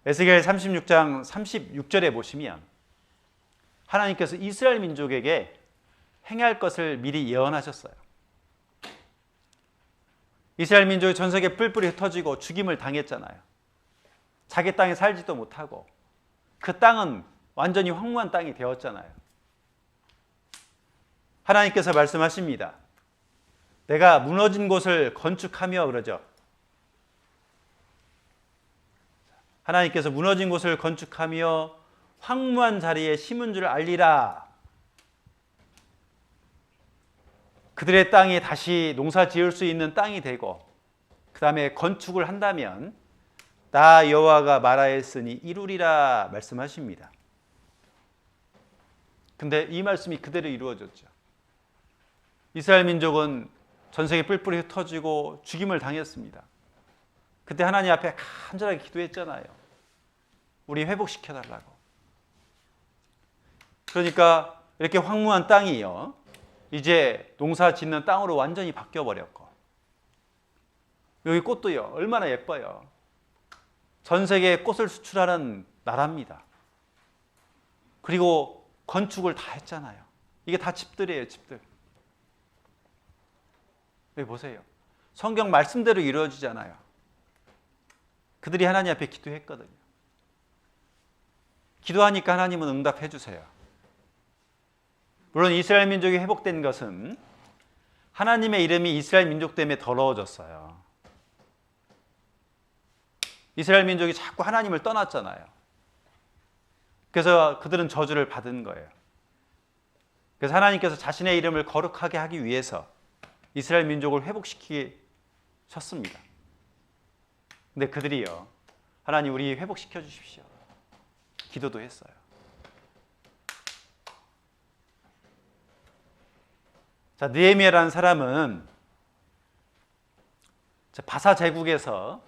에스겔 36장 36절에 보시면 하나님께서 이스라엘 민족에게 행할 것을 미리 예언하셨어요. 이스라엘 민족이 전 세계에 뿔뿔이 흩어지고 죽임을 당했잖아요. 자기 땅에 살지도 못하고 그 땅은 완전히 황무한 땅이 되었잖아요. 하나님께서 말씀하십니다. 내가 무너진 곳을 건축하며 그러죠. 하나님께서 무너진 곳을 건축하며 황무한 자리에 심은 줄 알리라. 그들의 땅이 다시 농사 지을 수 있는 땅이 되고 그 다음에 건축을 한다면 나 여호와가 말하였으니 이루리라 말씀하십니다. 근데 이 말씀이 그대로 이루어졌죠. 이스라엘 민족은 전 세계 뿔뿔이 흩어지고 죽임을 당했습니다. 그때 하나님 앞에 간절하게 기도했잖아요. 우리 회복시켜달라고. 그러니까 이렇게 황무한 땅이요 이제 농사 짓는 땅으로 완전히 바뀌어버렸고, 여기 꽃도요 얼마나 예뻐요. 전 세계에 꽃을 수출하는 나라입니다. 그리고 건축을 다 했잖아요. 이게 다 집들이에요, 집들. 여기 보세요. 성경 말씀대로 이루어지잖아요. 그들이 하나님 앞에 기도했거든요. 기도하니까 하나님은 응답해 주세요. 물론 이스라엘 민족이 회복된 것은 하나님의 이름이 이스라엘 민족 때문에 더러워졌어요. 이스라엘 민족이 자꾸 하나님을 떠났잖아요. 그래서 그들은 저주를 받은 거예요. 그래서 하나님께서 자신의 이름을 거룩하게 하기 위해서 이스라엘 민족을 회복시키셨습니다. 근데 그들이요, 하나님 우리 회복시켜 주십시오. 기도도 했어요. 자, 느헤미야라는 사람은 바사 제국에서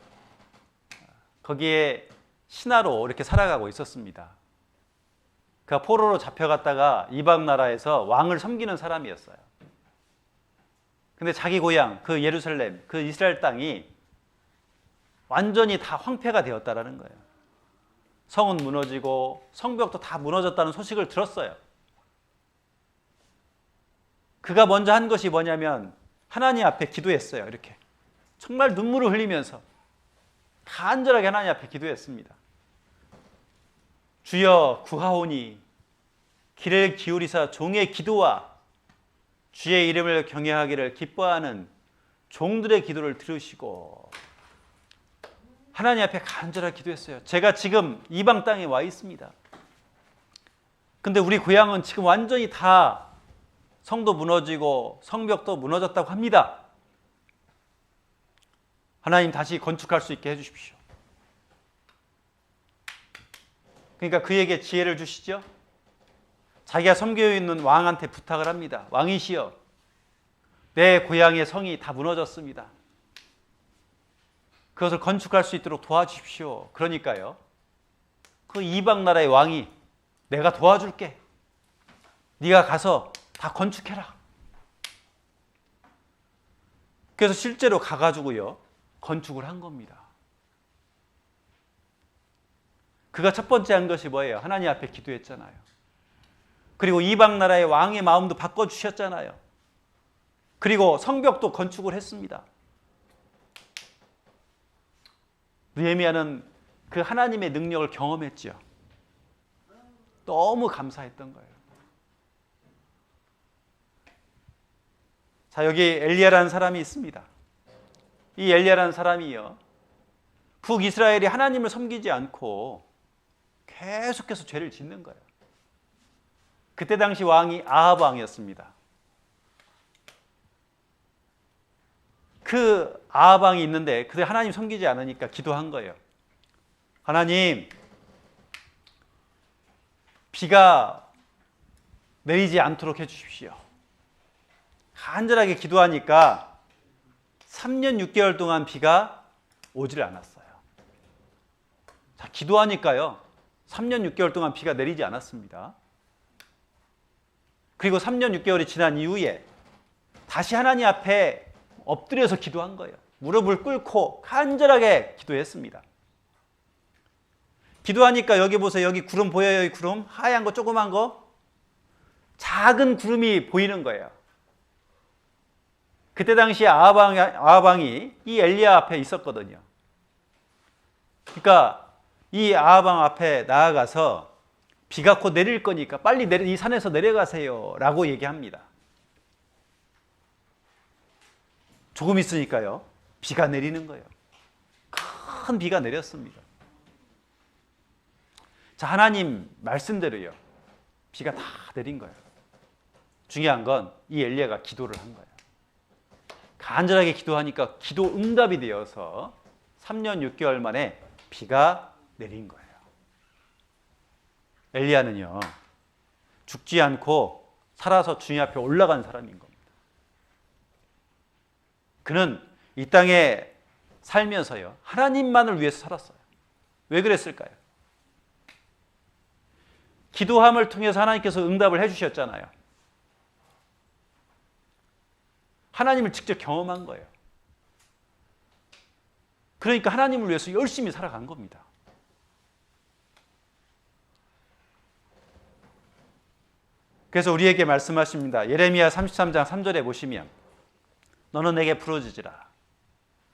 거기에 신하로 이렇게 살아가고 있었습니다. 그가 포로로 잡혀갔다가 이방 나라에서 왕을 섬기는 사람이었어요. 근데 자기 고향 그 예루살렘, 그 이스라엘 땅이 완전히 다 황폐가 되었다라는 거예요. 성은 무너지고 성벽도 다 무너졌다는 소식을 들었어요. 그가 먼저 한 것이 뭐냐면 하나님 앞에 기도했어요. 이렇게 정말 눈물을 흘리면서 간절하게 하나님 앞에 기도했습니다. 주여 구하오니 귀를 기울이사 종의 기도와 주의 이름을 경외하기를 기뻐하는 종들의 기도를 들으시고, 하나님 앞에 간절하게 기도했어요. 제가 지금 이방 땅에 와 있습니다. 근데 우리 고향은 지금 완전히 다 성도 무너지고 성벽도 무너졌다고 합니다. 하나님 다시 건축할 수 있게 해주십시오. 그러니까 그에게 지혜를 주시죠. 자기가 섬겨 있는 왕한테 부탁을 합니다. 왕이시여, 내 고향의 성이 다 무너졌습니다. 그것을 건축할 수 있도록 도와주십시오. 그러니까요, 그 이방 나라의 왕이 내가 도와줄게. 네가 가서 다 건축해라. 그래서 실제로 가가지고요 건축을 한 겁니다. 그가 첫 번째 한 것이 뭐예요? 하나님 앞에 기도했잖아요. 그리고 이방 나라의 왕의 마음도 바꿔주셨잖아요. 그리고 성벽도 건축을 했습니다. 느헤미야는 그 하나님의 능력을 경험했죠. 너무 감사했던 거예요. 자, 여기 엘리야라는 사람이 있습니다. 이 엘리야라는 사람이요, 북이스라엘이 하나님을 섬기지 않고 계속해서 죄를 짓는 거예요. 그때 당시 왕이 아합 왕이었습니다. 그 아합 왕이 있는데 그때 하나님 섬기지 않으니까 기도한 거예요. 하나님, 비가 내리지 않도록 해주십시오. 간절하게 기도하니까 3년 6개월 동안 비가 오질 않았어요. 자, 기도하니까요, 3년 6개월 동안 비가 내리지 않았습니다. 그리고 3년 6개월이 지난 이후에 다시 하나님 앞에 엎드려서 기도한 거예요. 무릎을 꿇고 간절하게 기도했습니다. 기도하니까 여기 보세요. 여기 구름 보여요? 이 구름? 하얀 거, 조그만 거? 작은 구름이 보이는 거예요. 그때 당시 아합 왕이 이 엘리야 앞에 있었거든요. 그러니까 이 아합 왕 앞에 나아가서 비가 곧 내릴 거니까 빨리 이 산에서 내려가세요 라고 얘기합니다. 조금 있으니까요, 비가 내리는 거예요. 큰 비가 내렸습니다. 자, 하나님 말씀대로요, 비가 다 내린 거예요. 중요한 건 이 엘리야가 기도를 한 거예요. 간절하게 기도하니까 기도 응답이 되어서 3년 6개월 만에 비가 내린 거예요. 엘리야는요, 죽지 않고 살아서 주님 앞에 올라간 사람인 겁니다. 그는 이 땅에 살면서요, 하나님만을 위해서 살았어요. 왜 그랬을까요? 기도함을 통해서 하나님께서 응답을 해주셨잖아요. 하나님을 직접 경험한 거예요. 그러니까 하나님을 위해서 열심히 살아간 겁니다. 그래서 우리에게 말씀하십니다. 예레미야 33장 3절에 보시면 너는 내게 부르짖으라.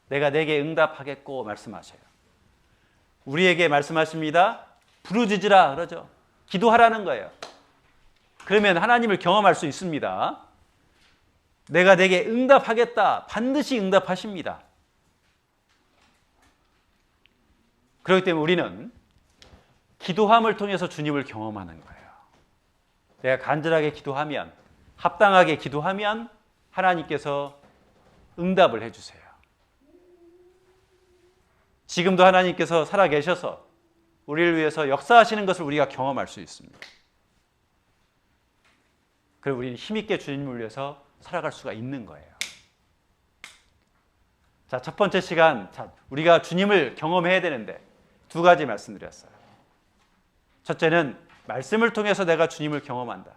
내가 내게 응답하겠고 말씀하셔요. 우리에게 말씀하십니다. 부르짖으라 그러죠. 기도하라는 거예요. 그러면 하나님을 경험할 수 있습니다. 내가 내게 응답하겠다. 반드시 응답하십니다. 그렇기 때문에 우리는 기도함을 통해서 주님을 경험하는 거예요. 내가 간절하게 기도하면, 합당하게 기도하면 하나님께서 응답을 해주세요. 지금도 하나님께서 살아계셔서 우리를 위해서 역사하시는 것을 우리가 경험할 수 있습니다. 그리고 우리는 힘있게 주님을 위해서 살아갈 수가 있는 거예요. 자, 첫 번째 시간, 우리가 주님을 경험해야 되는데 두 가지 말씀드렸어요. 첫째는 말씀을 통해서 내가 주님을 경험한다.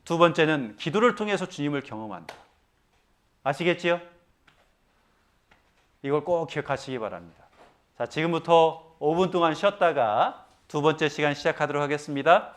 두 번째는 기도를 통해서 주님을 경험한다. 아시겠지요? 이걸 꼭 기억하시기 바랍니다. 자, 지금부터 5분 동안 쉬었다가 두 번째 시간 시작하도록 하겠습니다.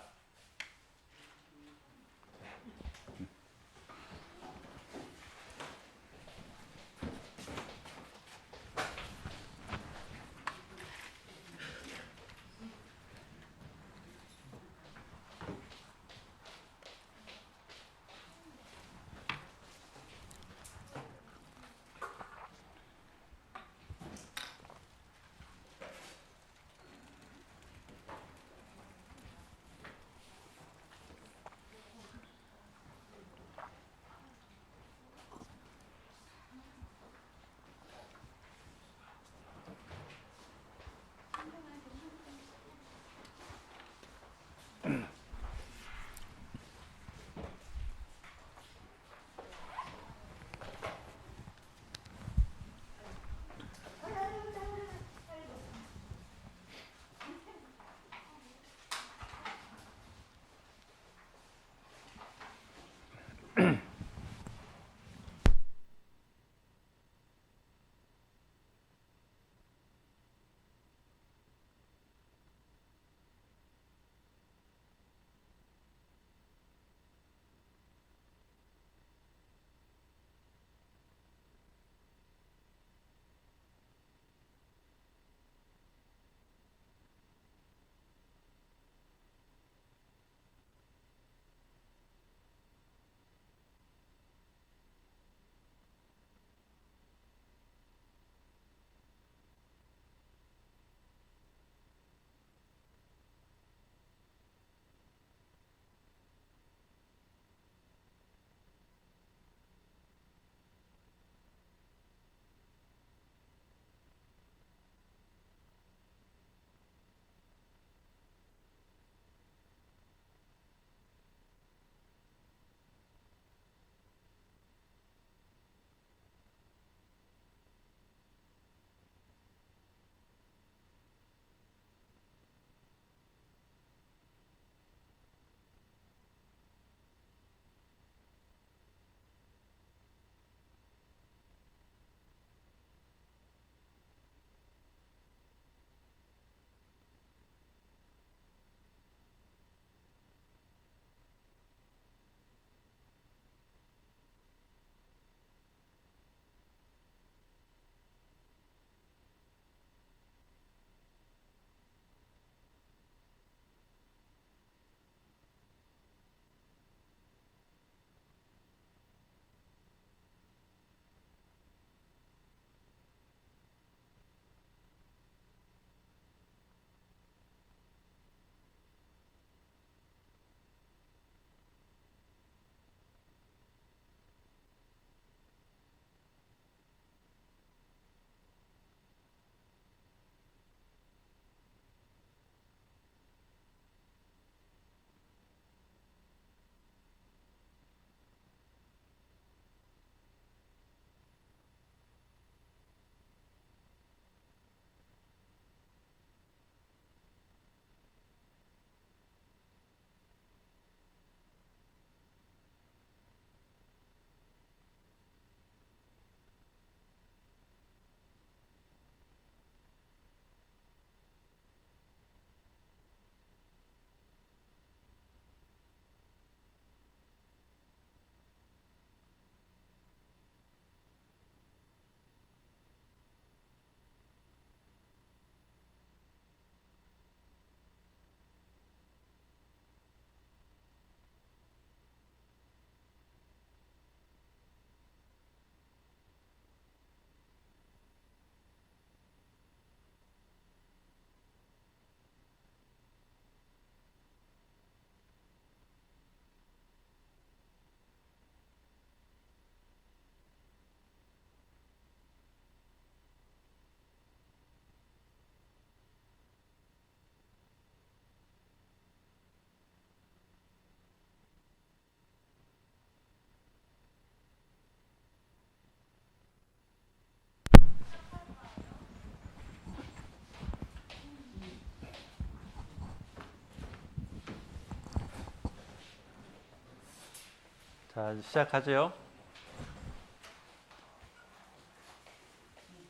자, 시작하죠.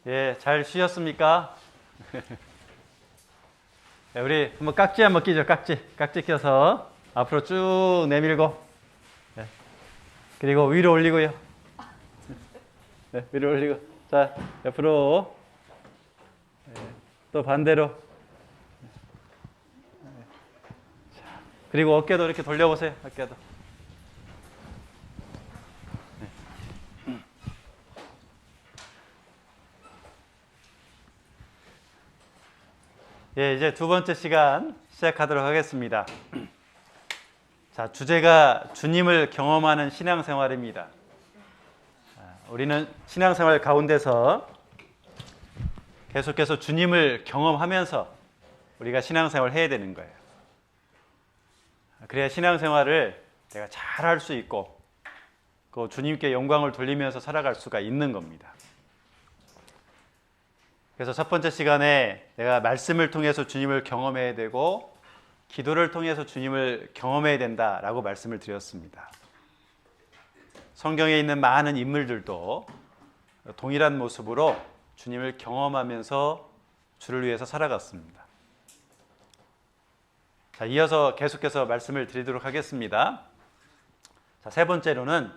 예, 잘 쉬셨습니까? 네, 우리 한번 깍지 한번 끼죠. 깍지 껴서 앞으로 쭉 내밀고, 네. 그리고 위로 올리고요. 네, 위로 올리고, 자, 옆으로, 네, 또 반대로. 네. 자, 그리고 어깨도 이렇게 돌려보세요. 어깨도. 예, 이제 두 번째 시간 시작하도록 하겠습니다. 자, 주제가 주님을 경험하는 신앙생활입니다. 우리는 신앙생활 가운데서 계속해서 주님을 경험하면서 우리가 신앙생활을 해야 되는 거예요. 그래야 신앙생활을 내가 잘 할 수 있고 그 주님께 영광을 돌리면서 살아갈 수가 있는 겁니다. 그래서 첫 번째 시간에 내가 말씀을 통해서 주님을 경험해야 되고 기도를 통해서 주님을 경험해야 된다라고 말씀을 드렸습니다. 성경에 있는 많은 인물들도 동일한 모습으로 주님을 경험하면서 주를 위해서 살아갔습니다. 자, 이어서 계속해서 말씀을 드리도록 하겠습니다. 자, 세 번째로는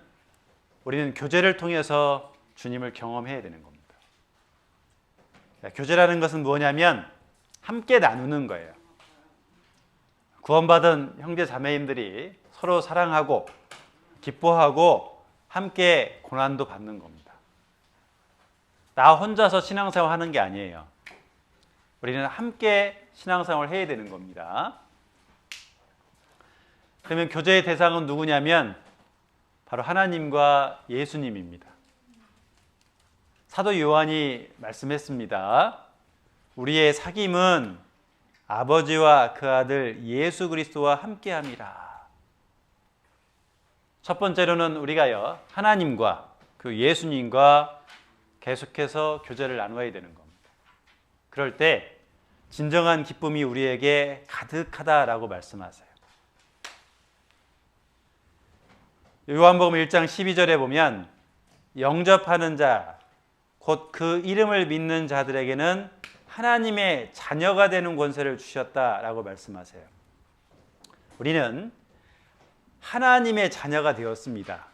우리는 교제를 통해서 주님을 경험해야 되는 겁니다. 교제라는 것은 뭐냐면 함께 나누는 거예요. 구원받은 형제 자매님들이 서로 사랑하고 기뻐하고 함께 고난도 받는 겁니다. 나 혼자서 신앙생활 하는 게 아니에요. 우리는 함께 신앙생활을 해야 되는 겁니다. 그러면 교제의 대상은 누구냐면 바로 하나님과 예수님입니다. 사도 요한이 말씀했습니다. 우리의 사귐은 아버지와 그 아들 예수 그리스도와 함께함이라. 첫 번째로는 우리가요 하나님과 그 예수님과 계속해서 교제를 나누어야 되는 겁니다. 그럴 때 진정한 기쁨이 우리에게 가득하다라고 말씀하세요. 요한복음 1장 12절에 보면 영접하는 자 곧 그 이름을 믿는 자들에게는 하나님의 자녀가 되는 권세를 주셨다라고 말씀하세요. 우리는 하나님의 자녀가 되었습니다.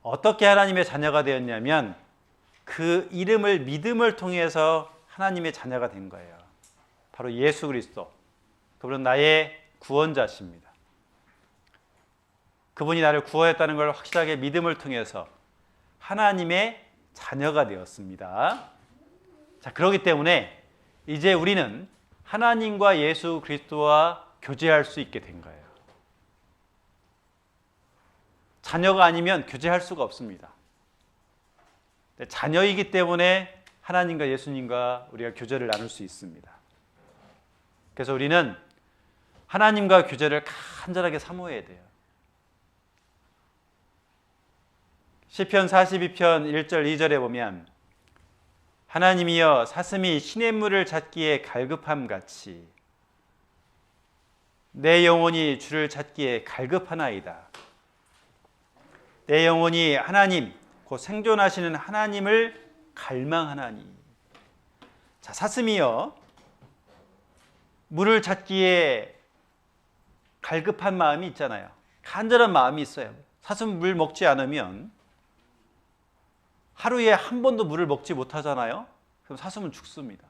어떻게 하나님의 자녀가 되었냐면 그 이름을 믿음을 통해서 하나님의 자녀가 된 거예요. 바로 예수 그리스도. 그분은 나의 구원자십니다. 그분이 나를 구원했다는 걸 확실하게 믿음을 통해서 하나님의 자녀가 되었습니다. 자, 그렇기 때문에 이제 우리는 하나님과 예수 그리스도와 교제할 수 있게 된 거예요. 자녀가 아니면 교제할 수가 없습니다. 자녀이기 때문에 하나님과 예수님과 우리가 교제를 나눌 수 있습니다. 그래서 우리는 하나님과 교제를 간절하게 사모해야 돼요. 시편 42편 1절 2절에 보면 하나님이여 사슴이 시냇물을 찾기에 갈급함 같이 내 영혼이 주를 찾기에 갈급하나이다. 내 영혼이 하나님 곧 생존하시는 하나님을 갈망하나니. 자, 사슴이요 물을 찾기에 갈급한 마음이 있잖아요. 간절한 마음이 있어요. 사슴 물 먹지 않으면 하루에 한 번도 물을 먹지 못하잖아요. 그럼 사슴은 죽습니다.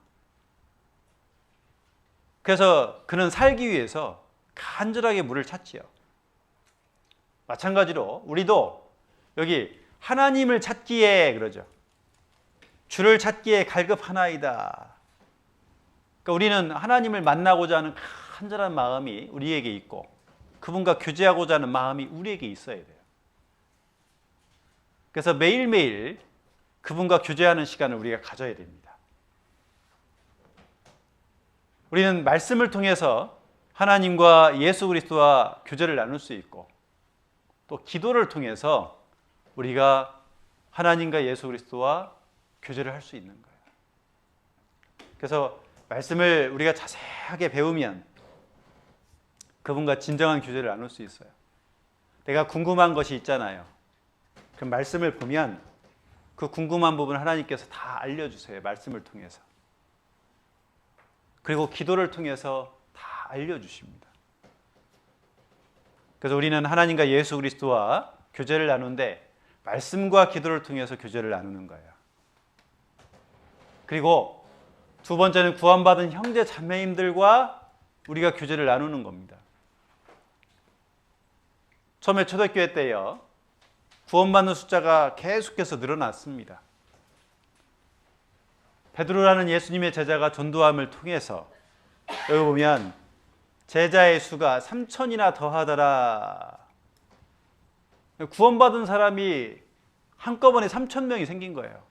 그래서 그는 살기 위해서 간절하게 물을 찾지요. 마찬가지로 우리도 여기 하나님을 찾기에 그러죠. 주를 찾기에 갈급하나이다. 그러니까 우리는 하나님을 만나고자 하는 간절한 마음이 우리에게 있고 그분과 교제하고자 하는 마음이 우리에게 있어야 돼요. 그래서 매일매일 그분과 교제하는 시간을 우리가 가져야 됩니다. 우리는 말씀을 통해서 하나님과 예수 그리스도와 교제를 나눌 수 있고 또 기도를 통해서 우리가 하나님과 예수 그리스도와 교제를 할 수 있는 거예요. 그래서 말씀을 우리가 자세하게 배우면 그분과 진정한 교제를 나눌 수 있어요. 내가 궁금한 것이 있잖아요. 그 말씀을 보면 그 궁금한 부분 하나님께서 다 알려주세요. 말씀을 통해서. 그리고 기도를 통해서 다 알려주십니다. 그래서 우리는 하나님과 예수 그리스도와 교제를 나누는데 말씀과 기도를 통해서 교제를 나누는 거예요. 그리고 두 번째는 구원받은 형제 자매님들과 우리가 교제를 나누는 겁니다. 처음에 초대교회 때요, 구원받는 숫자가 계속해서 늘어났습니다. 베드로라는 예수님의 제자가 전도함을 통해서 여기 보면 제자의 수가 3,000이나 더하더라. 구원받은 사람이 한꺼번에 3,000명이 생긴 거예요.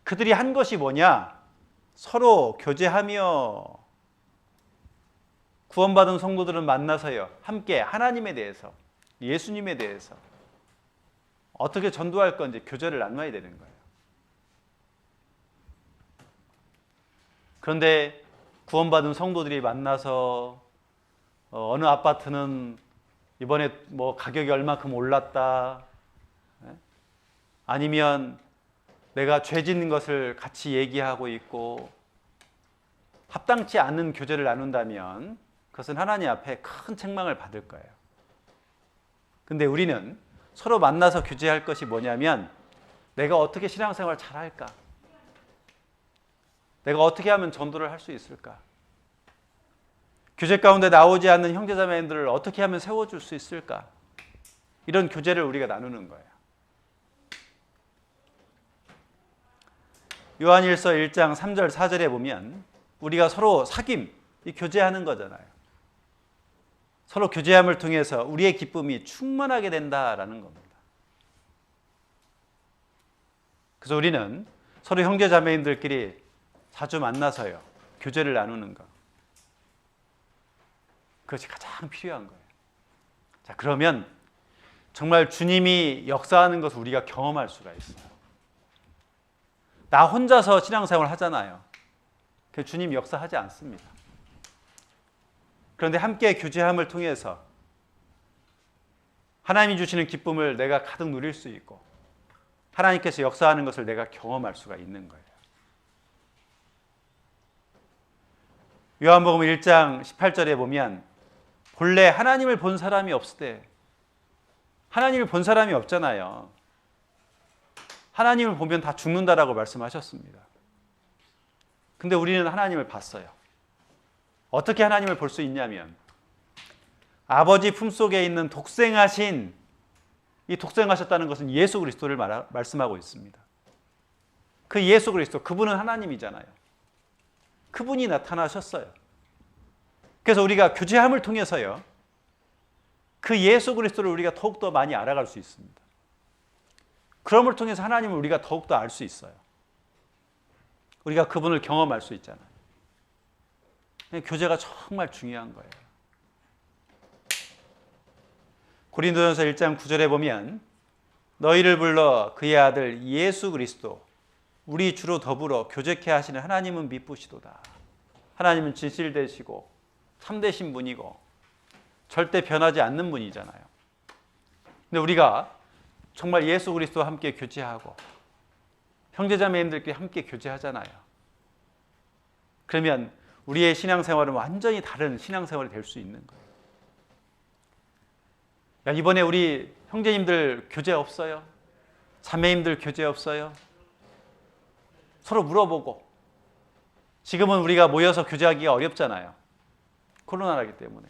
그들이 한 것이 뭐냐? 서로 교제하며 구원받은 성도들은 만나서요, 함께 하나님에 대해서, 예수님에 대해서 어떻게 전도할 건지 교제를 나눠야 되는 거예요. 그런데 구원받은 성도들이 만나서 어느 아파트는 이번에 뭐 가격이 얼마큼 올랐다, 아니면 내가 죄 짓는 것을 같이 얘기하고 있고 합당치 않는 교제를 나눈다면 그것은 하나님 앞에 큰 책망을 받을 거예요. 근데 우리는 서로 만나서 교제할 것이 뭐냐면 내가 어떻게 신앙생활을 잘할까? 내가 어떻게 하면 전도를 할 수 있을까? 교제 가운데 나오지 않는 형제자매들을 어떻게 하면 세워줄 수 있을까? 이런 교제를 우리가 나누는 거예요. 요한일서 1장 3절 4절에 보면 우리가 서로 사귐, 이 교제하는 거잖아요. 서로 교제함을 통해서 우리의 기쁨이 충만하게 된다라는 겁니다. 그래서 우리는 서로 형제자매님들끼리 자주 만나서요, 교제를 나누는 것, 그것이 가장 필요한 거예요. 자, 그러면 정말 주님이 역사하는 것을 우리가 경험할 수가 있어요. 나 혼자서 신앙생활을 하잖아요. 주님 역사하지 않습니다. 그런데 함께 교제함을 통해서 하나님이 주시는 기쁨을 내가 가득 누릴 수 있고 하나님께서 역사하는 것을 내가 경험할 수가 있는 거예요. 요한복음 1장 18절에 보면 본래 하나님을 본 사람이 없을 때, 하나님을 본 사람이 없잖아요. 하나님을 보면 다 죽는다라고 말씀하셨습니다. 근데 우리는 하나님을 봤어요. 어떻게 하나님을 볼 수 있냐면 아버지 품속에 있는 독생하신, 이 독생하셨다는 것은 예수 그리스도를 말씀하고 있습니다. 그 예수 그리스도, 그분은 하나님이잖아요. 그분이 나타나셨어요. 그래서 우리가 교제함을 통해서요, 그 예수 그리스도를 우리가 더욱더 많이 알아갈 수 있습니다. 그럼을 통해서 하나님을 우리가 더욱더 알 수 있어요. 우리가 그분을 경험할 수 있잖아요. 교제가 정말 중요한 거예요. 고린도전서 1장 9절에 보면 너희를 불러 그의 아들 예수 그리스도 우리 주로 더불어 교제케 하시는 하나님은 미쁘시도다. 하나님은 진실되시고 참되신 분이고 절대 변하지 않는 분이잖아요. 근데 우리가 정말 예수 그리스도와 함께 교제하고 형제자매님들끼리 함께 교제하잖아요. 그러면 우리의 신앙생활은 완전히 다른 신앙생활이 될 수 있는 거예요. 야, 이번에 우리 형제님들 교제 없어요? 자매님들 교제 없어요? 서로 물어보고. 지금은 우리가 모여서 교제하기가 어렵잖아요. 코로나라기 때문에.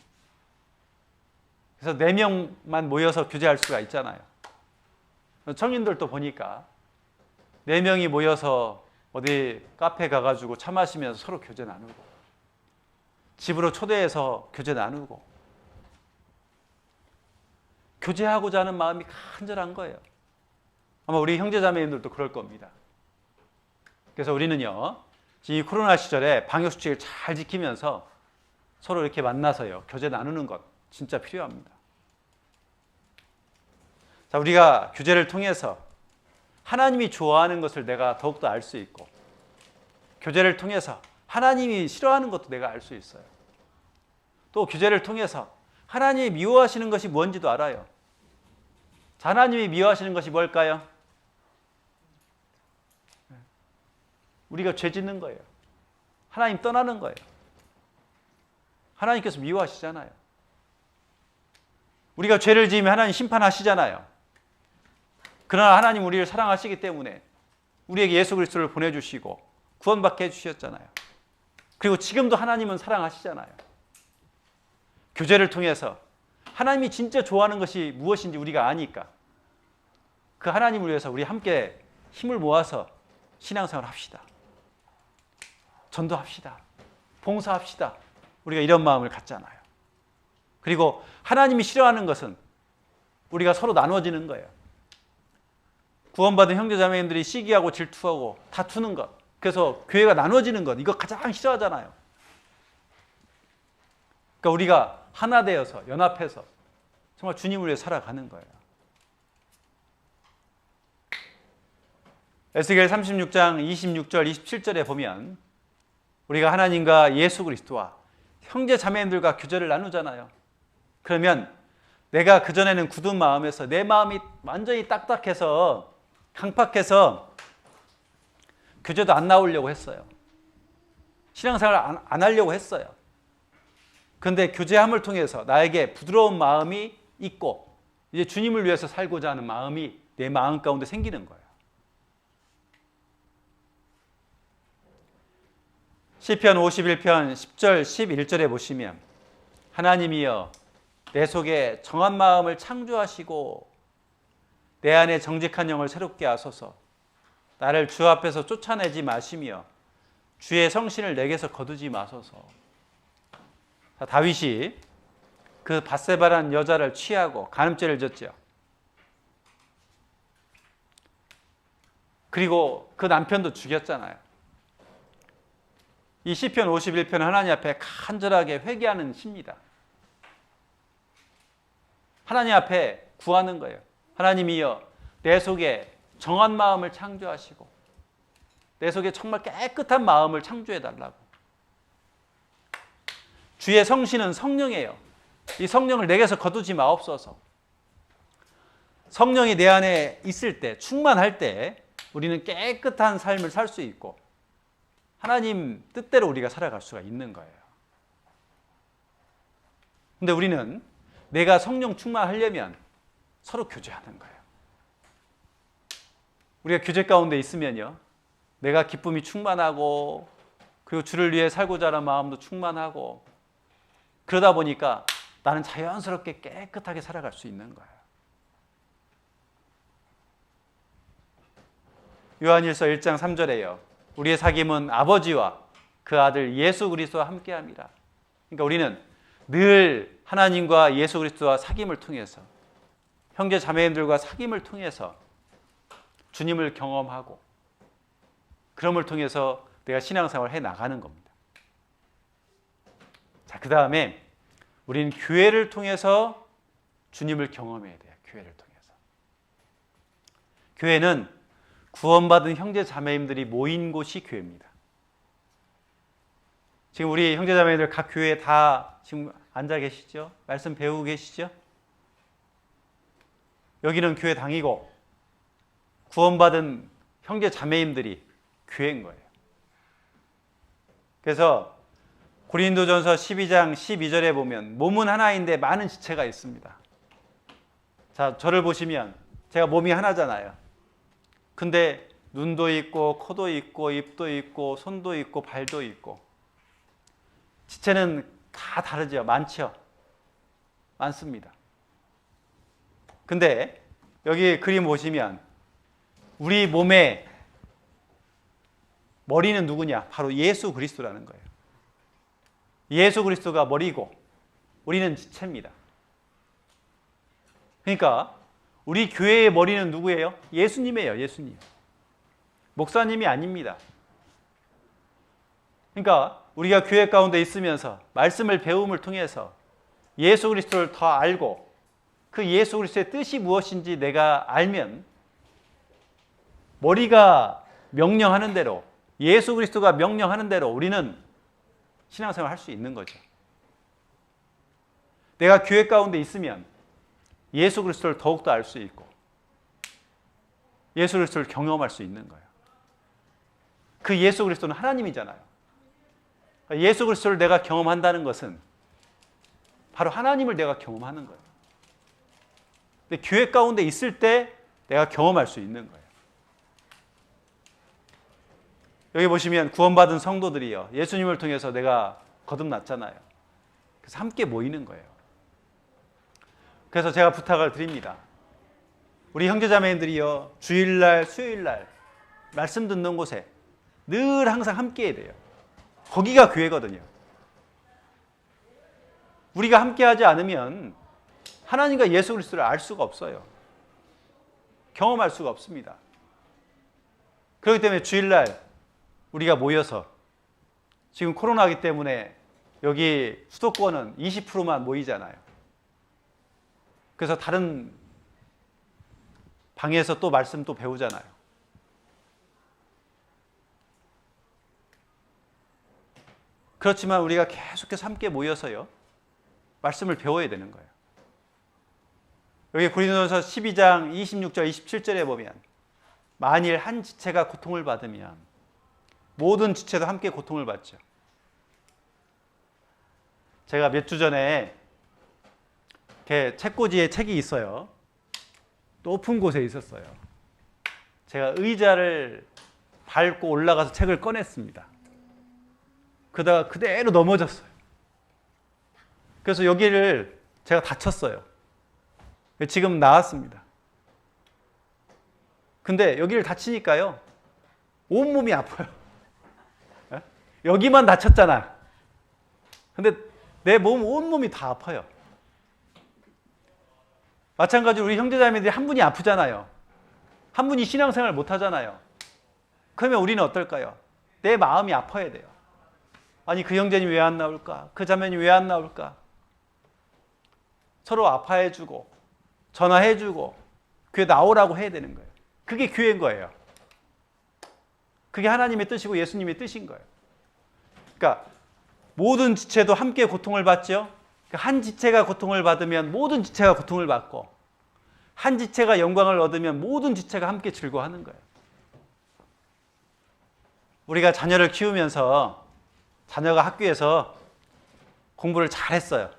그래서 4명만 모여서 교제할 수가 있잖아요. 청년들도 보니까 4명이 모여서 어디 카페 가가지고 차 마시면서 서로 교제 나누고, 집으로 초대해서 교제 나누고, 교제하고자 하는 마음이 간절한 거예요. 아마 우리 형제자매님들도 그럴 겁니다. 그래서 우리는요, 이 코로나 시절에 방역수칙을 잘 지키면서 서로 이렇게 만나서요, 교제 나누는 것 진짜 필요합니다. 자, 우리가 교제를 통해서 하나님이 좋아하는 것을 내가 더욱더 알 수 있고, 교제를 통해서 하나님이 싫어하는 것도 내가 알 수 있어요. 또 교제를 통해서 하나님이 미워하시는 것이 뭔지도 알아요. 자, 하나님이 미워하시는 것이 뭘까요? 우리가 죄 짓는 거예요. 하나님 떠나는 거예요. 하나님께서 미워하시잖아요. 우리가 죄를 지으면 하나님 심판하시잖아요. 그러나 하나님 우리를 사랑하시기 때문에 우리에게 예수 그리스도를 보내주시고 구원받게 해주셨잖아요. 그리고 지금도 하나님은 사랑하시잖아요. 교제를 통해서 하나님이 진짜 좋아하는 것이 무엇인지 우리가 아니까 그 하나님을 위해서 우리 함께 힘을 모아서 신앙생활을 합시다. 전도합시다. 봉사합시다. 우리가 이런 마음을 갖잖아요. 그리고 하나님이 싫어하는 것은 우리가 서로 나눠지는 거예요. 구원받은 형제자매님들이 시기하고 질투하고 다투는 것, 그래서 교회가 나눠지는 것, 이거 가장 싫어하잖아요. 그러니까 우리가 하나 되어서 연합해서 정말 주님을 위해 살아가는 거예요. 에스겔 36장 26절 27절에 보면 우리가 하나님과 예수 그리스도와 형제 자매님들과 교제를 나누잖아요. 그러면 내가 그전에는 굳은 마음에서 내 마음이 완전히 딱딱해서 강팍해서 교제도 안 나오려고 했어요. 신앙생활 안 하려고 했어요. 그런데 교제함을 통해서 나에게 부드러운 마음이 있고 이제 주님을 위해서 살고자 하는 마음이 내 마음 가운데 생기는 거예요. 시편 51편 10절 11절에 보시면 하나님이여 내 속에 정한 마음을 창조하시고 내 안에 정직한 영을 새롭게 하소서. 나를 주 앞에서 쫓아내지 마시며 주의 성신을 내게서 거두지 마소서. 다윗이 그 밧세바라는 여자를 취하고 간음죄를 졌죠. 그리고 그 남편도 죽였잖아요. 이 시편 51편은 하나님 앞에 간절하게 회개하는 시입니다. 하나님 앞에 구하는 거예요. 하나님이여 내 속에 정한 마음을 창조하시고 내 속에 정말 깨끗한 마음을 창조해달라고. 주의 성신은 성령이에요. 이 성령을 내게서 거두지 마옵소서. 성령이 내 안에 있을 때, 충만할 때 우리는 깨끗한 삶을 살 수 있고 하나님 뜻대로 우리가 살아갈 수가 있는 거예요. 근데 우리는 내가 성령 충만하려면 서로 교제하는 거예요. 우리가 교제 가운데 있으면요, 내가 기쁨이 충만하고 그리고 주를 위해 살고자 하는 마음도 충만하고 그러다 보니까 나는 자연스럽게 깨끗하게 살아갈 수 있는 거예요. 요한일서 1장 3절에요. 우리의 사귐은 아버지와 그 아들 예수 그리스도와 함께합니다. 그러니까 우리는 늘 하나님과 예수 그리스도와 사귐을 통해서 형제 자매님들과 사귐을 통해서 주님을 경험하고 그럼을 통해서 내가 신앙생활을 해나가는 겁니다. 자, 그 다음에 우리는 교회를 통해서 주님을 경험해야 돼요. 교회를 통해서. 교회는 구원받은 형제 자매님들이 모인 곳이 교회입니다. 지금 우리 형제 자매님들 각 교회에 다 지금 앉아 계시죠? 말씀 배우고 계시죠? 여기는 교회 당이고 구원받은 형제 자매님들이 교회인 거예요. 그래서 고린도전서 12장 12절에 보면 몸은 하나인데 많은 지체가 있습니다. 자, 저를 보시면 제가 몸이 하나잖아요. 근데 눈도 있고 코도 있고 입도 있고 손도 있고 발도 있고 지체는 다 다르죠. 많죠. 많습니다. 근데 여기 그림 보시면 우리 몸의 머리는 누구냐? 바로 예수 그리스도라는 거예요. 예수 그리스도가 머리고 우리는 지체입니다. 그러니까 우리 교회의 머리는 누구예요? 예수님이에요. 예수님. 목사님이 아닙니다. 그러니까 우리가 교회 가운데 있으면서 말씀을 배움을 통해서 예수 그리스도를 더 알고 그 예수 그리스도의 뜻이 무엇인지 내가 알면 머리가 명령하는 대로 예수 그리스도가 명령하는 대로 우리는 신앙생활을 할 수 있는 거죠. 내가 교회 가운데 있으면 예수 그리스도를 더욱더 알 수 있고 예수 그리스도를 경험할 수 있는 거예요. 그 예수 그리스도는 하나님이잖아요. 예수 그리스도를 내가 경험한다는 것은 바로 하나님을 내가 경험하는 거예요. 근데 교회 가운데 있을 때 내가 경험할 수 있는 거예요. 여기 보시면 구원받은 성도들이요, 예수님을 통해서 내가 거듭났잖아요. 그래서 함께 모이는 거예요. 그래서 제가 부탁을 드립니다. 우리 형제자매님들이요, 주일날, 수요일날 말씀 듣는 곳에 늘 항상 함께 해야 돼요. 거기가 교회거든요. 우리가 함께 하지 않으면 하나님과 예수 그리스도를 알 수가 없어요. 경험할 수가 없습니다. 그렇기 때문에 주일날 우리가 모여서, 지금 코로나이기 때문에 여기 수도권은 20%만 모이잖아요. 그래서 다른 방에서 또 말씀 또 배우잖아요. 그렇지만 우리가 계속해서 함께 모여서요, 말씀을 배워야 되는 거예요. 여기 고린도전서 12장 26절 27절에 보면 만일 한 지체가 고통을 받으면 모든 지체도 함께 고통을 받죠. 제가 몇 주 전에 이렇게 책꽂이에 책이 있어요. 높은 곳에 있었어요. 제가 의자를 밟고 올라가서 책을 꺼냈습니다. 그러다가 그대로 넘어졌어요. 그래서 여기를 제가 다쳤어요. 지금 나았습니다. 근데 여기를 다치니까요, 온몸이 아파요. 여기만 다쳤잖아. 근데 내 몸, 온몸이 다 아파요. 마찬가지로 우리 형제자매들이 한 분이 아프잖아요. 한 분이 신앙생활을 못 하잖아요. 그러면 우리는 어떨까요? 내 마음이 아파야 돼요. 아니, 그 형제님 왜 안 나올까? 그 자매님 왜 안 나올까? 서로 아파해주고 전화해주고 교회 나오라고 해야 되는 거예요. 그게 교회인 거예요. 그게 하나님의 뜻이고 예수님의 뜻인 거예요. 그러니까 모든 지체도 함께 고통을 받죠. 한 지체가 고통을 받으면 모든 지체가 고통을 받고, 한 지체가 영광을 얻으면 모든 지체가 함께 즐거워하는 거예요. 우리가 자녀를 키우면서 자녀가 학교에서 공부를 잘했어요.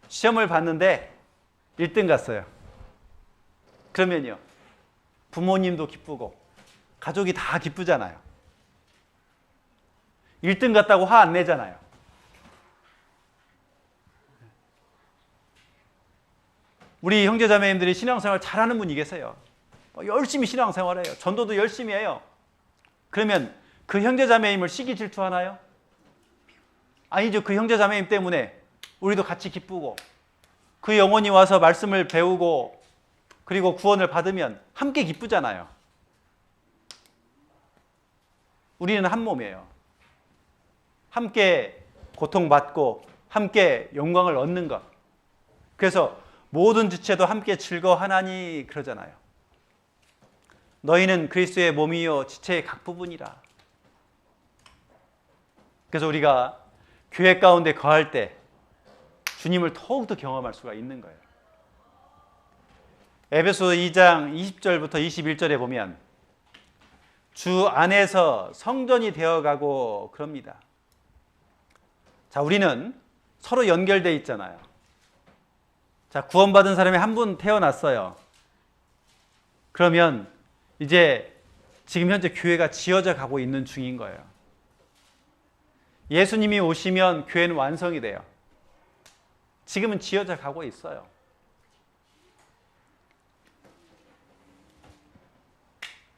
시험을 봤는데 1등 갔어요. 그러면요, 부모님도 기쁘고 가족이 다 기쁘잖아요. 1등 갔다고 화 안 내잖아요. 우리 형제자매님들이 신앙생활 잘하는 분이 계세요. 열심히 신앙생활해요. 전도도 열심히 해요. 그러면 그 형제자매님을 시기 질투하나요? 아니죠. 그 형제자매님 때문에 우리도 같이 기쁘고, 그 영혼이 와서 말씀을 배우고 그리고 구원을 받으면 함께 기쁘잖아요. 우리는 한 몸이에요. 함께 고통받고 함께 영광을 얻는 것. 그래서 모든 지체도 함께 즐거워하나니 그러잖아요. 너희는 그리스도의 몸이요 지체의 각 부분이라. 그래서 우리가 교회 가운데 거할 때 주님을 더욱더 경험할 수가 있는 거예요. 에베소 2장 20절부터 21절에 보면 주 안에서 성전이 되어가고 그럽니다. 자, 우리는 서로 연결되어 있잖아요. 자, 구원받은 사람이 한 분 태어났어요. 그러면 이제 지금 현재 교회가 지어져 가고 있는 중인 거예요. 예수님이 오시면 교회는 완성이 돼요. 지금은 지어져 가고 있어요.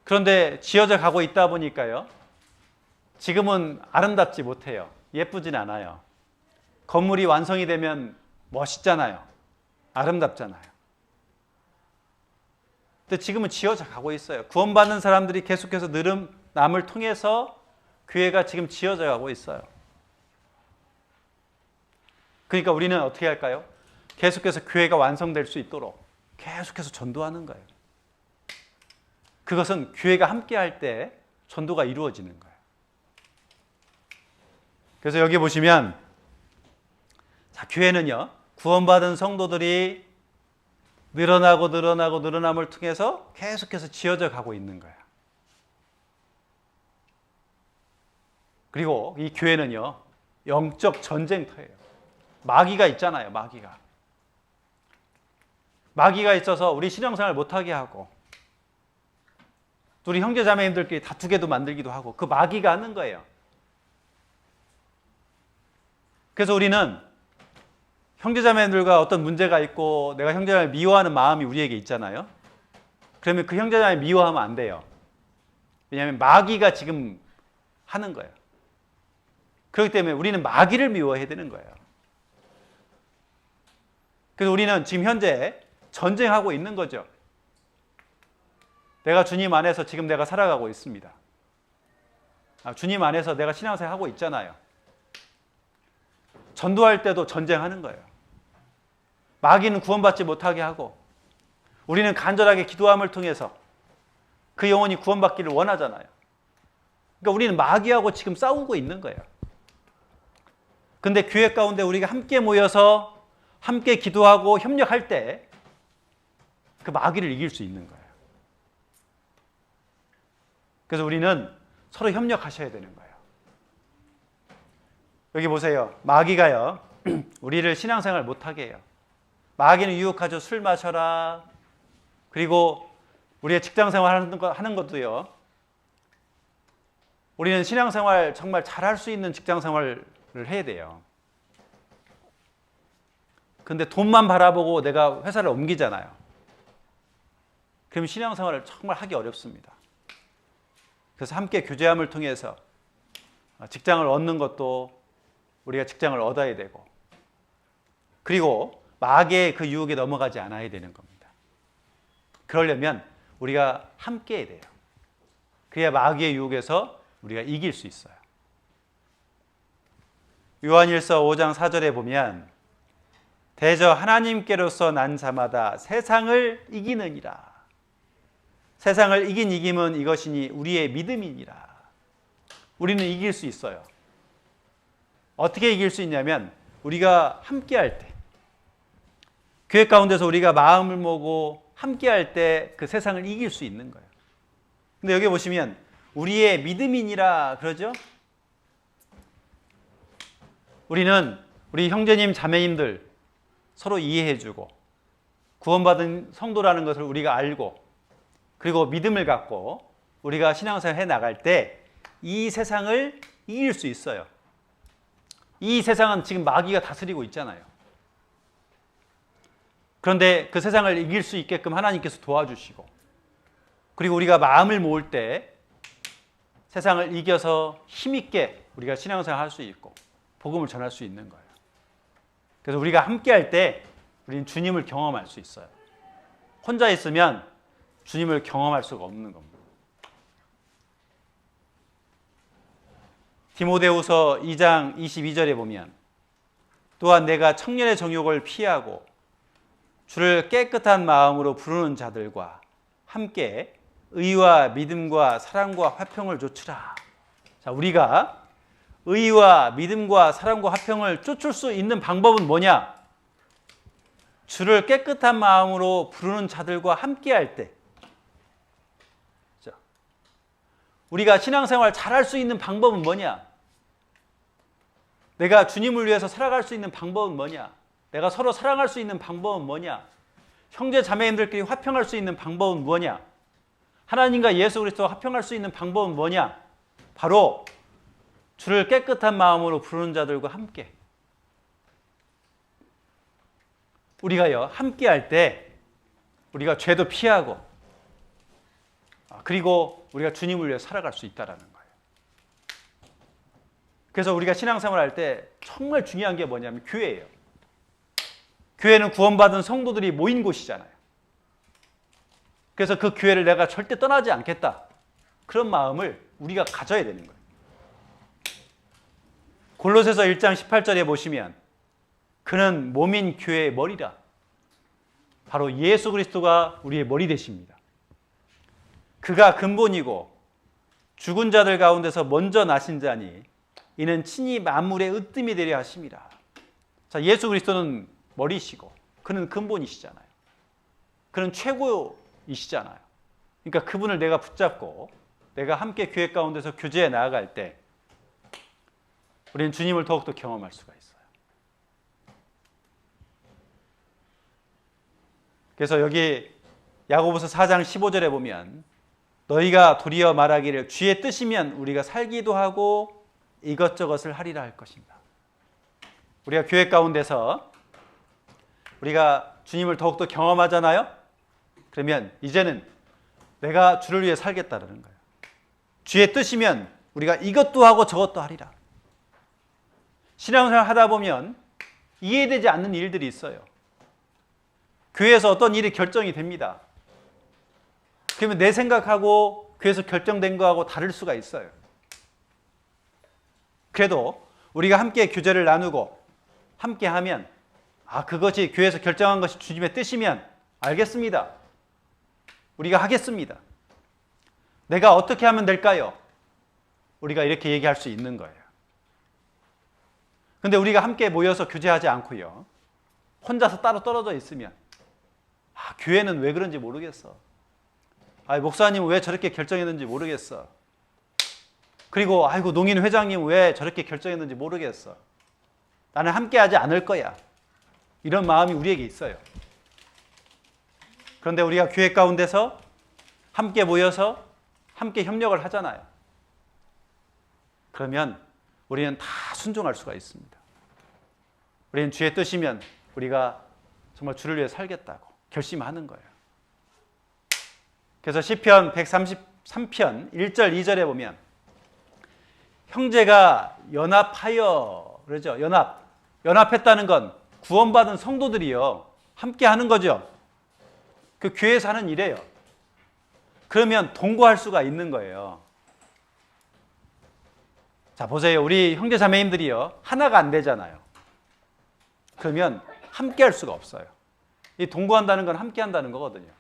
그런데 지어져 가고 있다 보니까요, 지금은 아름답지 못해요. 예쁘진 않아요. 건물이 완성이 되면 멋있잖아요. 아름답잖아요. 근데 지금은 지어져 가고 있어요. 구원받는 사람들이 계속해서 남을 통해서 교회가 지금 지어져 가고 있어요. 그러니까 우리는 어떻게 할까요? 계속해서 교회가 완성될 수 있도록 계속해서 전도하는 거예요. 그것은 교회가 함께 할 때 전도가 이루어지는 거예요. 그래서 여기 보시면, 자, 교회는요, 구원받은 성도들이 늘어남을 통해서 계속해서 지어져 가고 있는 거야. 그리고 이 교회는요, 영적 전쟁터예요. 마귀가 있잖아요, 마귀가 있어서 우리 신앙생활 못하게 하고, 우리 형제자매님들끼리 다투게도 만들기도 하고, 그 마귀가 하는 거예요. 그래서 우리는 형제자매들과 어떤 문제가 있고 내가 형제자매 미워하는 마음이 우리에게 있잖아요. 그러면 그 형제자매 미워하면 안 돼요. 왜냐하면 마귀가 지금 하는 거예요. 그렇기 때문에 우리는 마귀를 미워해야 되는 거예요. 그래서 우리는 지금 현재 전쟁하고 있는 거죠. 내가 주님 안에서 지금 내가 살아가고 있습니다. 주님 안에서 내가 신앙생활 하고 있잖아요. 전도할 때도 전쟁하는 거예요. 마귀는 구원받지 못하게 하고 우리는 간절하게 기도함을 통해서 그 영혼이 구원받기를 원하잖아요. 그러니까 우리는 마귀하고 지금 싸우고 있는 거예요. 근데 교회 가운데 우리가 함께 모여서 함께 기도하고 협력할 때 그 마귀를 이길 수 있는 거예요. 그래서 우리는 서로 협력하셔야 되는 거예요. 여기 보세요. 마귀가요, 우리를 신앙생활 못하게 해요. 마귀는 유혹하죠. 술 마셔라. 그리고 우리의 직장생활 하는 것도요, 우리는 신앙생활 정말 잘할 수 있는 직장생활을 해야 돼요. 근데 돈만 바라보고 내가 회사를 옮기잖아요. 그럼 신앙생활을 정말 하기 어렵습니다. 그래서 함께 교제함을 통해서 직장을 얻는 것도 우리가 직장을 얻어야 되고, 그리고 마귀의 그 유혹에 넘어가지 않아야 되는 겁니다. 그러려면 우리가 함께 해야 돼요. 그래야 마귀의 유혹에서 우리가 이길 수 있어요. 요한일서 5장 4절에 보면 대저 하나님께로서 난 자마다 세상을 이기느니라. 세상을 이긴 이김은 이것이니 우리의 믿음이니라. 우리는 이길 수 있어요. 어떻게 이길 수 있냐면 우리가 함께할 때, 교회 가운데서 우리가 마음을 모으고 함께할 때 그 세상을 이길 수 있는 거예요. 근데 여기 보시면 우리의 믿음이니라 그러죠. 우리는 우리 형제님 자매님들 서로 이해해주고 구원받은 성도라는 것을 우리가 알고, 그리고 믿음을 갖고 우리가 신앙생활 해나갈 때 이 세상을 이길 수 있어요. 이 세상은 지금 마귀가 다스리고 있잖아요. 그런데 그 세상을 이길 수 있게끔 하나님께서 도와주시고, 그리고 우리가 마음을 모을 때 세상을 이겨서 힘있게 우리가 신앙생활 할 수 있고 복음을 전할 수 있는 거예요. 그래서 우리가 함께 할 때 우리는 주님을 경험할 수 있어요. 혼자 있으면 주님을 경험할 수가 없는 겁니다. 디모데후서 2장 22절에 보면 또한 내가 청년의 정욕을 피하고 주를 깨끗한 마음으로 부르는 자들과 함께 의와 믿음과 사랑과 화평을 좇으라. 자, 우리가 의와 믿음과 사랑과 화평을 쫓을 수 있는 방법은 뭐냐? 주를 깨끗한 마음으로 부르는 자들과 함께 할 때, 우리가 신앙생활 잘할 수 있는 방법은 뭐냐? 내가 주님을 위해서 살아갈 수 있는 방법은 뭐냐? 내가 서로 사랑할 수 있는 방법은 뭐냐? 형제 자매님들끼리 화평할 수 있는 방법은 뭐냐? 하나님과 예수 그리스도와 화평할 수 있는 방법은 뭐냐? 바로 주를 깨끗한 마음으로 부르는 자들과 함께, 우리가요 함께 할 때 우리가 죄도 피하고, 그리고 우리가 주님을 위해 살아갈 수 있다라는 거예요. 그래서 우리가 신앙생활 할 때 정말 중요한 게 뭐냐면 교회예요. 교회는 구원받은 성도들이 모인 곳이잖아요. 그래서 그 교회를 내가 절대 떠나지 않겠다, 그런 마음을 우리가 가져야 되는 거예요. 골로새서 1장 18절에 보시면 그는 몸인 교회의 머리라. 바로 예수 그리스도가 우리의 머리 되십니다. 그가 근본이고 죽은 자들 가운데서 먼저 나신 자니 이는 친히 만물의 으뜸이 되려 하심이라. 자, 예수 그리스도는 머리시고 그는 근본이시잖아요. 그는 최고이시잖아요. 그러니까 그분을 내가 붙잡고 내가 함께 교회 가운데서 교제해 나아갈 때 우리는 주님을 더욱더 경험할 수가 있어요. 그래서 여기 야고보서 4장 15절에 보면 너희가 도리어 말하기를 주의 뜻이면 우리가 살기도 하고 이것저것을 하리라 할 것입니다. 우리가 교회 가운데서 우리가 주님을 더욱더 경험하잖아요. 그러면 이제는 내가 주를 위해 살겠다는 거예요. 주의 뜻이면 우리가 이것도 하고 저것도 하리라. 신앙생활 하다 보면 이해되지 않는 일들이 있어요. 교회에서 어떤 일이 결정이 됩니다. 그러면 내 생각하고 교회에서 결정된 거하고 다를 수가 있어요. 그래도 우리가 함께 교제를 나누고 함께 하면 그것이 교회에서 결정한 것이 주님의 뜻이면 알겠습니다. 우리가 하겠습니다. 내가 어떻게 하면 될까요? 우리가 이렇게 얘기할 수 있는 거예요. 근데 우리가 함께 모여서 교제하지 않고요. 혼자서 따로 떨어져 있으면 교회는 왜 그런지 모르겠어. 목사님은 왜 저렇게 결정했는지 모르겠어. 그리고 농인 회장님 왜 저렇게 결정했는지 모르겠어. 나는 함께하지 않을 거야. 이런 마음이 우리에게 있어요. 그런데 우리가 교회 가운데서 함께 모여서 함께 협력을 하잖아요. 그러면 우리는 다 순종할 수가 있습니다. 우리는 주의 뜻이면 우리가 정말 주를 위해 살겠다고 결심하는 거예요. 그래서 시편 133편 1절 2절에 보면 형제가 연합하여 그러죠. 연합했다는 건 구원받은 성도들이요. 함께 하는 거죠. 그 교회에서 하는 일이에요. 그러면 동거할 수가 있는 거예요. 자, 보세요. 우리 형제 자매님들이요. 하나가 안 되잖아요. 그러면 함께 할 수가 없어요. 이 동거한다는 건 함께 한다는 거거든요.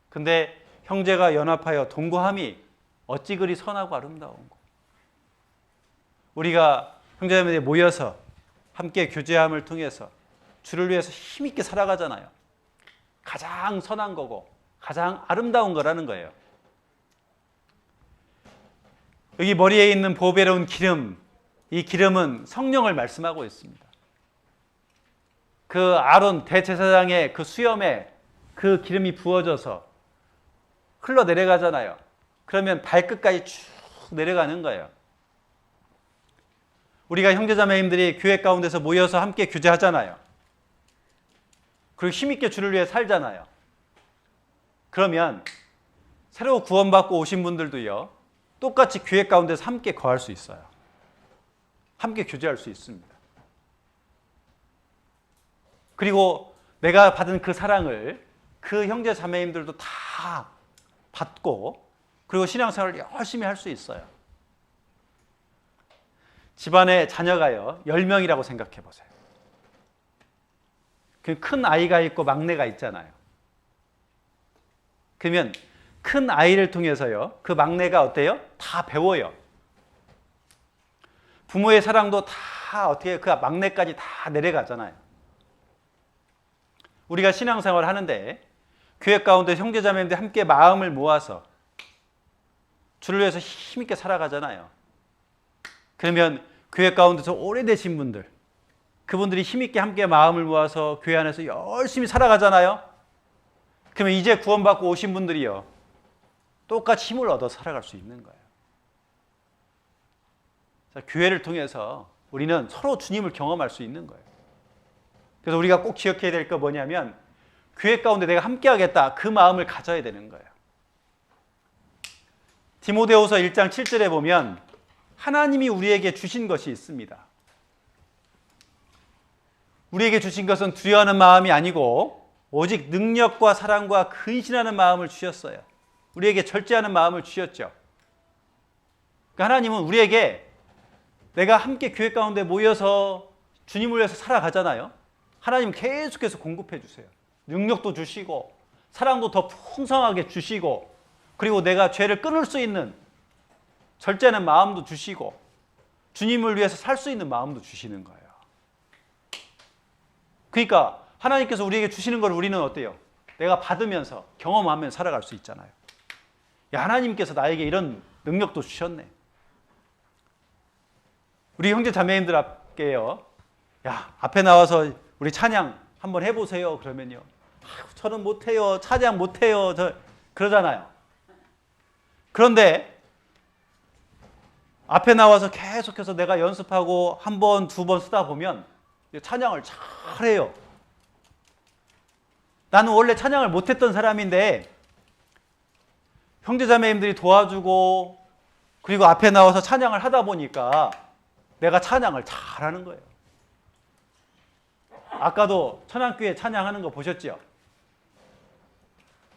근데 형제가 연합하여 동거함이 어찌 그리 선하고 아름다운 거. 우리가 형제자매들이 모여서 함께 교제함을 통해서 주를 위해서 힘있게 살아가잖아요. 가장 선한 거고 가장 아름다운 거라는 거예요. 여기 머리에 있는 보배로운 기름, 이 기름은 성령을 말씀하고 있습니다. 그 아론 대제사장의 그 수염에 그 기름이 부어져서 흘러내려가잖아요. 그러면 발끝까지 쭉 내려가는 거예요. 우리가 형제자매님들이 교회 가운데서 모여서 함께 교제하잖아요. 그리고 힘있게 주를 위해 살잖아요. 그러면 새로 구원받고 오신 분들도요. 똑같이 교회 가운데서 함께 거할 수 있어요. 함께 교제할 수 있습니다. 그리고 내가 받은 그 사랑을 그 형제 자매님들도 다 받고 그리고 신앙생활을 열심히 할 수 있어요. 집안에 자녀가요 10명이라고 생각해 보세요. 큰 아이가 있고 막내가 있잖아요. 그러면 큰 아이를 통해서요 그 막내가 어때요? 다 배워요. 부모의 사랑도 다 어떻게 그 막내까지 다 내려가잖아요. 우리가 신앙생활을 하는데 교회 가운데 형제자매님들 함께 마음을 모아서 주를 위해서 힘있게 살아가잖아요. 그러면 교회 가운데서 오래되신 분들, 그분들이 힘있게 함께 마음을 모아서 교회 안에서 열심히 살아가잖아요. 그러면 이제 구원받고 오신 분들이요 똑같이 힘을 얻어 살아갈 수 있는 거예요. 자, 교회를 통해서 우리는 서로 주님을 경험할 수 있는 거예요. 그래서 우리가 꼭 기억해야 될 거 뭐냐면 교회 가운데 내가 함께 하겠다 그 마음을 가져야 되는 거예요. 디모데후서 1장 7절에 보면 하나님이 우리에게 주신 것이 있습니다. 우리에게 주신 것은 두려워하는 마음이 아니고 오직 능력과 사랑과 근신하는 마음을 주셨어요. 우리에게 절제하는 마음을 주셨죠. 그러니까 하나님은 우리에게 내가 함께 교회 가운데 모여서 주님을 위해서 살아가잖아요. 하나님 계속해서 공급해 주세요. 능력도 주시고 사랑도 더 풍성하게 주시고 그리고 내가 죄를 끊을 수 있는 절제하는 마음도 주시고 주님을 위해서 살 수 있는 마음도 주시는 거예요. 그러니까 하나님께서 우리에게 주시는 걸 우리는 어때요? 내가 받으면서 경험하면서 살아갈 수 있잖아요. 야, 하나님께서 나에게 이런 능력도 주셨네. 우리 형제 자매님들 앞에요. 야, 앞에 나와서 우리 찬양 한번 해보세요. 그러면요. 저는 못해요. 찬양 못해요. 그러잖아요. 그런데 앞에 나와서 계속해서 내가 연습하고 한 번, 두 번 쓰다 보면 찬양을 잘해요. 나는 원래 찬양을 못했던 사람인데 형제자매님들이 도와주고 그리고 앞에 나와서 찬양을 하다 보니까 내가 찬양을 잘하는 거예요. 아까도 천안교회 찬양하는 거 보셨죠?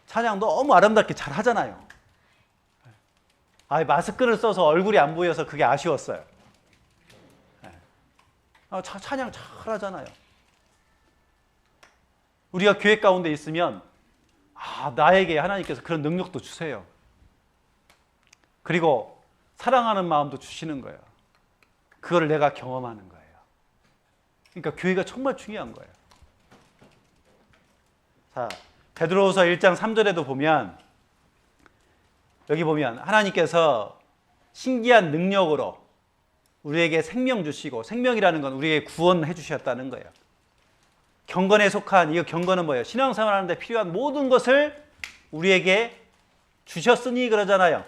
찬양 너무 아름답게 잘 하잖아요. 마스크를 써서 얼굴이 안 보여서 그게 아쉬웠어요. 찬양 잘 하잖아요. 우리가 교회 가운데 있으면 나에게 하나님께서 그런 능력도 주세요. 그리고 사랑하는 마음도 주시는 거예요. 그거를 내가 경험하는 거예요. 그러니까 교회가 정말 중요한 거예요. 자, 베드로후서 1장 3절에도 보면 여기 보면 하나님께서 신기한 능력으로 우리에게 생명 주시고 생명이라는 건 우리에게 구원해 주셨다는 거예요. 경건에 속한 이 경건은 뭐예요? 신앙생활 하는데 필요한 모든 것을 우리에게 주셨으니 그러잖아요.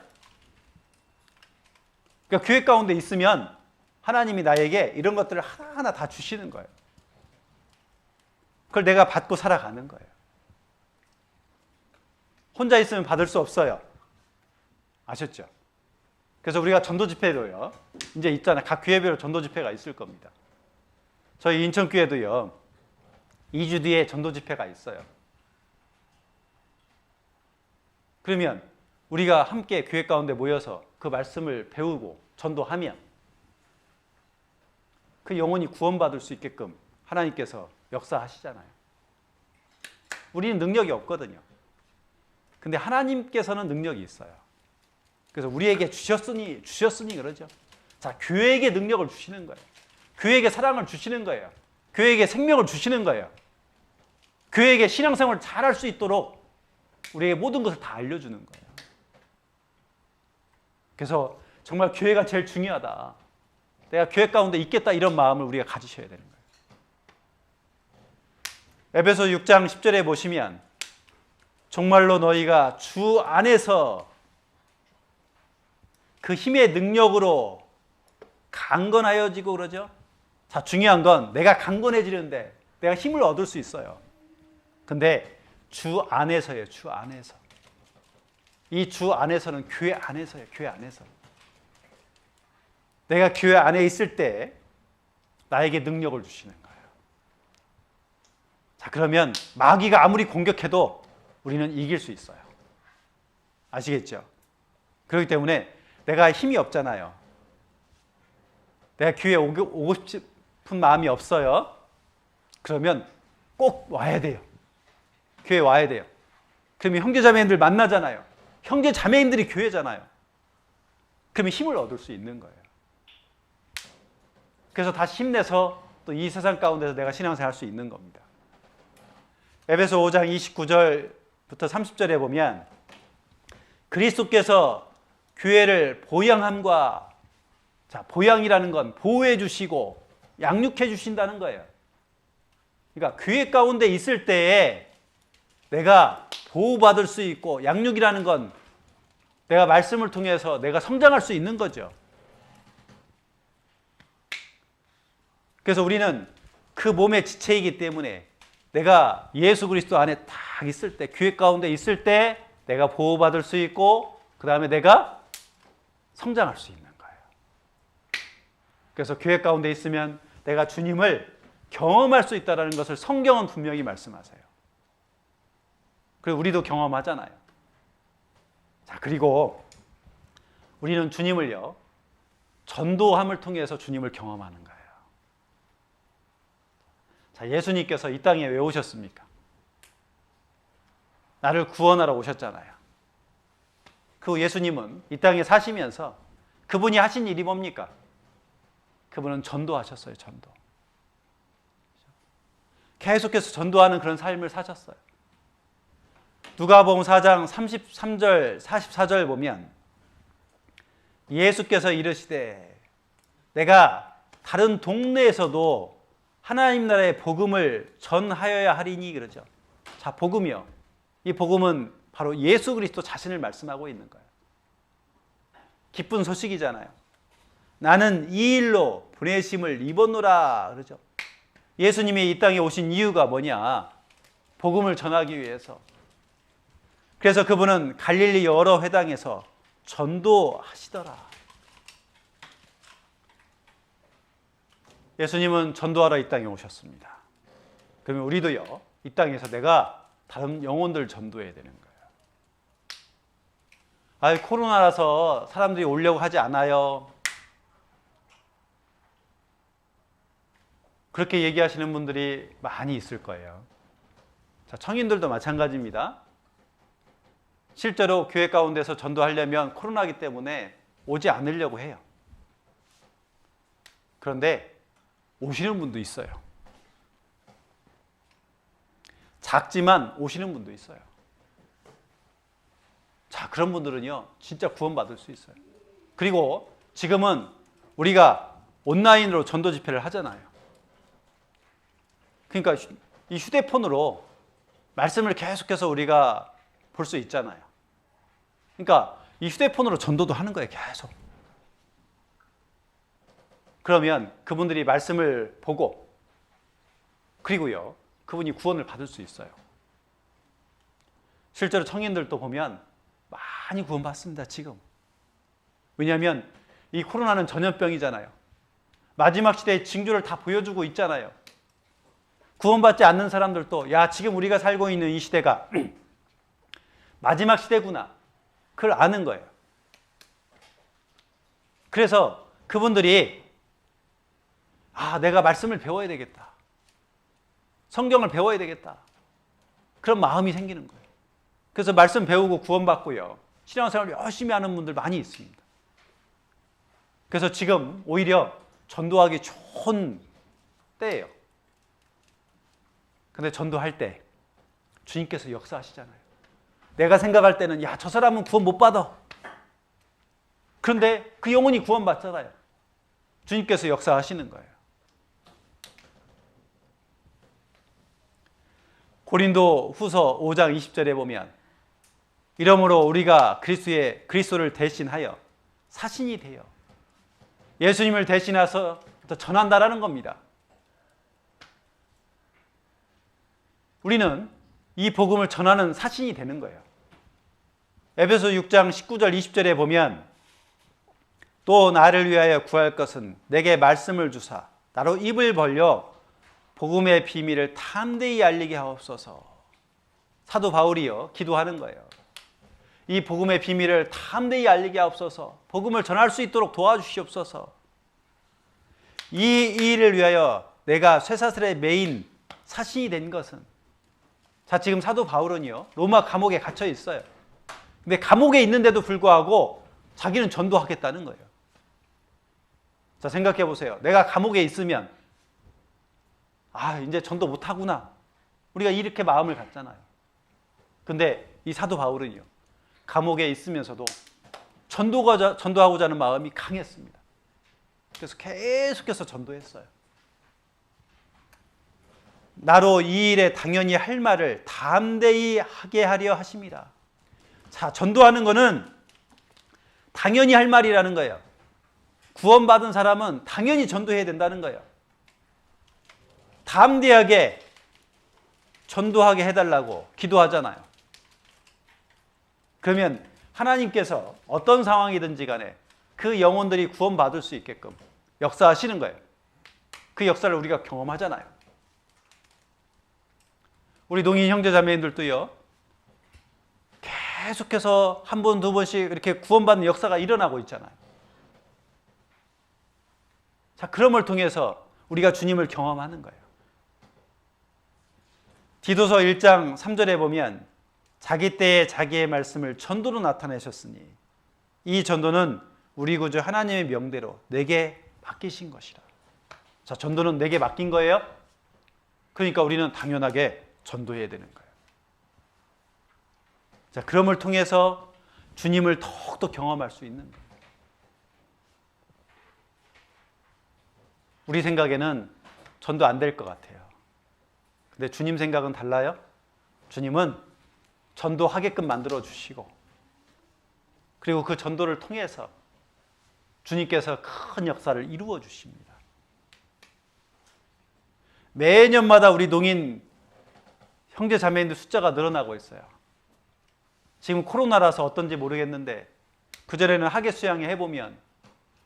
그러니까 교회 가운데 있으면 하나님이 나에게 이런 것들을 하나하나 다 주시는 거예요. 그걸 내가 받고 살아가는 거예요. 혼자 있으면 받을 수 없어요. 아셨죠? 그래서 우리가 전도 집회도요. 이제 있잖아요. 각 교회별로 전도 집회가 있을 겁니다. 저희 인천교회도요. 2주 뒤에 전도 집회가 있어요. 그러면 우리가 함께 교회 가운데 모여서 그 말씀을 배우고 전도하면 그 영혼이 구원받을 수 있게끔 하나님께서 역사하시잖아요. 우리는 능력이 없거든요. 근데 하나님께서는 능력이 있어요. 그래서 우리에게 주셨으니 그러죠. 자, 교회에게 능력을 주시는 거예요. 교회에게 사랑을 주시는 거예요. 교회에게 생명을 주시는 거예요. 교회에게 신앙생활을 잘할 수 있도록 우리에게 모든 것을 다 알려주는 거예요. 그래서 정말 교회가 제일 중요하다. 내가 교회 가운데 있겠다 이런 마음을 우리가 가지셔야 되는 거예요. 에베소 6장 10절에 보시면 정말로 너희가 주 안에서 그 힘의 능력으로 강건하여지고 그러죠. 자, 중요한 건 내가 강건해지는데 내가 힘을 얻을 수 있어요. 근데 주 안에서예요. 주 안에서. 이 주 안에서는 교회 안에서예요. 교회 안에서. 내가 교회 안에 있을 때 나에게 능력을 주시는 거예요. 자, 그러면 마귀가 아무리 공격해도 우리는 이길 수 있어요. 아시겠죠? 그렇기 때문에 내가 힘이 없잖아요. 내가 교회에 오고 싶은 마음이 없어요. 그러면 꼭 와야 돼요. 교회에 와야 돼요. 그러면 형제자매님들 만나잖아요. 형제자매님들이 교회잖아요. 그러면 힘을 얻을 수 있는 거예요. 그래서 다시 힘내서 또 이 세상 가운데서 내가 신앙생활 할 수 있는 겁니다. 에베소 5장 29절부터 30절에 보면 그리스도께서 교회를 보양함과, 자, 보양이라는 건 보호해 주시고 양육해 주신다는 거예요. 그러니까 교회 가운데 있을 때에 내가 보호받을 수 있고, 양육이라는 건 내가 말씀을 통해서 내가 성장할 수 있는 거죠. 그래서 우리는 그 몸의 지체이기 때문에 내가 예수 그리스도 안에 딱 있을 때, 교회 가운데 있을 때 내가 보호받을 수 있고, 그 다음에 내가 성장할 수 있는 거예요. 그래서 교회 가운데 있으면 내가 주님을 경험할 수 있다는 것을 성경은 분명히 말씀하세요. 그리고 우리도 경험하잖아요. 자, 그리고 우리는 주님을요, 전도함을 통해서 주님을 경험하는 거예요. 자, 예수님께서 이 땅에 왜 오셨습니까? 나를 구원하러 오셨잖아요. 그 예수님은 이 땅에 사시면서 그분이 하신 일이 뭡니까? 그분은 전도하셨어요. 전도. 계속해서 전도하는 그런 삶을 사셨어요. 누가복음 4장 33절 44절 보면 예수께서 이르시되 내가 다른 동네에서도 하나님 나라의 복음을 전하여야 하리니 그러죠. 자, 복음이요. 이 복음은 바로 예수 그리스도 자신을 말씀하고 있는 거예요. 기쁜 소식이잖아요. 나는 이 일로 보내심을 입었노라 그러죠. 예수님이 이 땅에 오신 이유가 뭐냐? 복음을 전하기 위해서. 그래서 그분은 갈릴리 여러 회당에서 전도하시더라. 예수님은 전도하러 이 땅에 오셨습니다. 그러면 우리도요, 이 땅에서 내가 다른 영혼들 전도해야 되는 거예요. 코로나라서 사람들이 오려고 하지 않아요. 그렇게 얘기하시는 분들이 많이 있을 거예요. 자, 청인들도 마찬가지입니다. 실제로 교회 가운데서 전도하려면 코로나이기 때문에 오지 않으려고 해요. 그런데 오시는 분도 있어요. 작지만 오시는 분도 있어요. 자, 그런 분들은요, 진짜 구원받을 수 있어요. 그리고 지금은 우리가 온라인으로 전도 집회를 하잖아요. 그러니까 이 휴대폰으로 말씀을 계속해서 우리가 볼 수 있잖아요. 그러니까 이 휴대폰으로 전도도 하는 거예요, 계속. 그러면 그분들이 말씀을 보고 그리고요, 그분이 구원을 받을 수 있어요. 실제로 청인들도 보면 많이 구원받습니다, 지금. 왜냐하면 이 코로나는 전염병이잖아요. 마지막 시대의 징조를 다 보여주고 있잖아요. 구원받지 않는 사람들도 야, 지금 우리가 살고 있는 이 시대가 마지막 시대구나. 그걸 아는 거예요. 그래서 그분들이 내가 말씀을 배워야 되겠다. 성경을 배워야 되겠다. 그런 마음이 생기는 거예요. 그래서 말씀 배우고 구원받고요. 신앙생활 열심히 하는 분들 많이 있습니다. 그래서 지금 오히려 전도하기 좋은 때예요. 근데 전도할 때 주님께서 역사하시잖아요. 내가 생각할 때는 저 사람은 구원 못 받아. 그런데 그 영혼이 구원받잖아요. 주님께서 역사하시는 거예요. 고린도 후서 5장 20절에 보면 이러므로 우리가 그리스도를 대신하여 사신이 되어 예수님을 대신해서 전한다라는 겁니다. 우리는 이 복음을 전하는 사신이 되는 거예요. 에베소 6장 19절 20절에 보면 또 나를 위하여 구할 것은 내게 말씀을 주사 나로 입을 벌려 복음의 비밀을 담대히 알리게 하옵소서. 사도 바울이요, 기도하는 거예요. 이 복음의 비밀을 담대히 알리게 하옵소서. 복음을 전할 수 있도록 도와주시옵소서. 이 일을 위하여 내가 쇠사슬에 매인 사신이 된 것은, 자, 지금 사도 바울은요, 로마 감옥에 갇혀 있어요. 근데 감옥에 있는데도 불구하고 자기는 전도하겠다는 거예요. 자, 생각해 보세요. 내가 감옥에 있으면 이제 전도 못하구나. 우리가 이렇게 마음을 갖잖아요. 근데 이 사도 바울은요, 감옥에 있으면서도 전도하고자 하는 마음이 강했습니다. 그래서 계속해서 전도했어요. 나로 이 일에 당연히 할 말을 담대히 하게 하려 하심이라. 자, 전도하는 거는 당연히 할 말이라는 거예요. 구원받은 사람은 당연히 전도해야 된다는 거예요. 담대하게 전도하게 해달라고 기도하잖아요. 그러면 하나님께서 어떤 상황이든지 간에 그 영혼들이 구원받을 수 있게끔 역사하시는 거예요. 그 역사를 우리가 경험하잖아요. 우리 동인 형제자매님들도요, 계속해서 한 번, 두 번씩 이렇게 구원받는 역사가 일어나고 있잖아요. 자, 그럼을 통해서 우리가 주님을 경험하는 거예요. 디도서 1장 3절에 보면 자기 때에 자기의 말씀을 전도로 나타내셨으니 이 전도는 우리 구주 하나님의 명대로 내게 맡기신 것이라. 자, 전도는 내게 맡긴 거예요. 그러니까 우리는 당연하게 전도해야 되는 거예요. 자, 그럼을 통해서 주님을 더욱더 경험할 수 있는 거예요. 우리 생각에는 전도 안 될 것 같아요. 근데 주님 생각은 달라요. 주님은 전도하게끔 만들어 주시고, 그리고 그 전도를 통해서 주님께서 큰 역사를 이루어 주십니다. 매년마다 우리 농인 형제 자매인들 숫자가 늘어나고 있어요. 지금 코로나라서 어떤지 모르겠는데, 그전에는 하계 수양회 해보면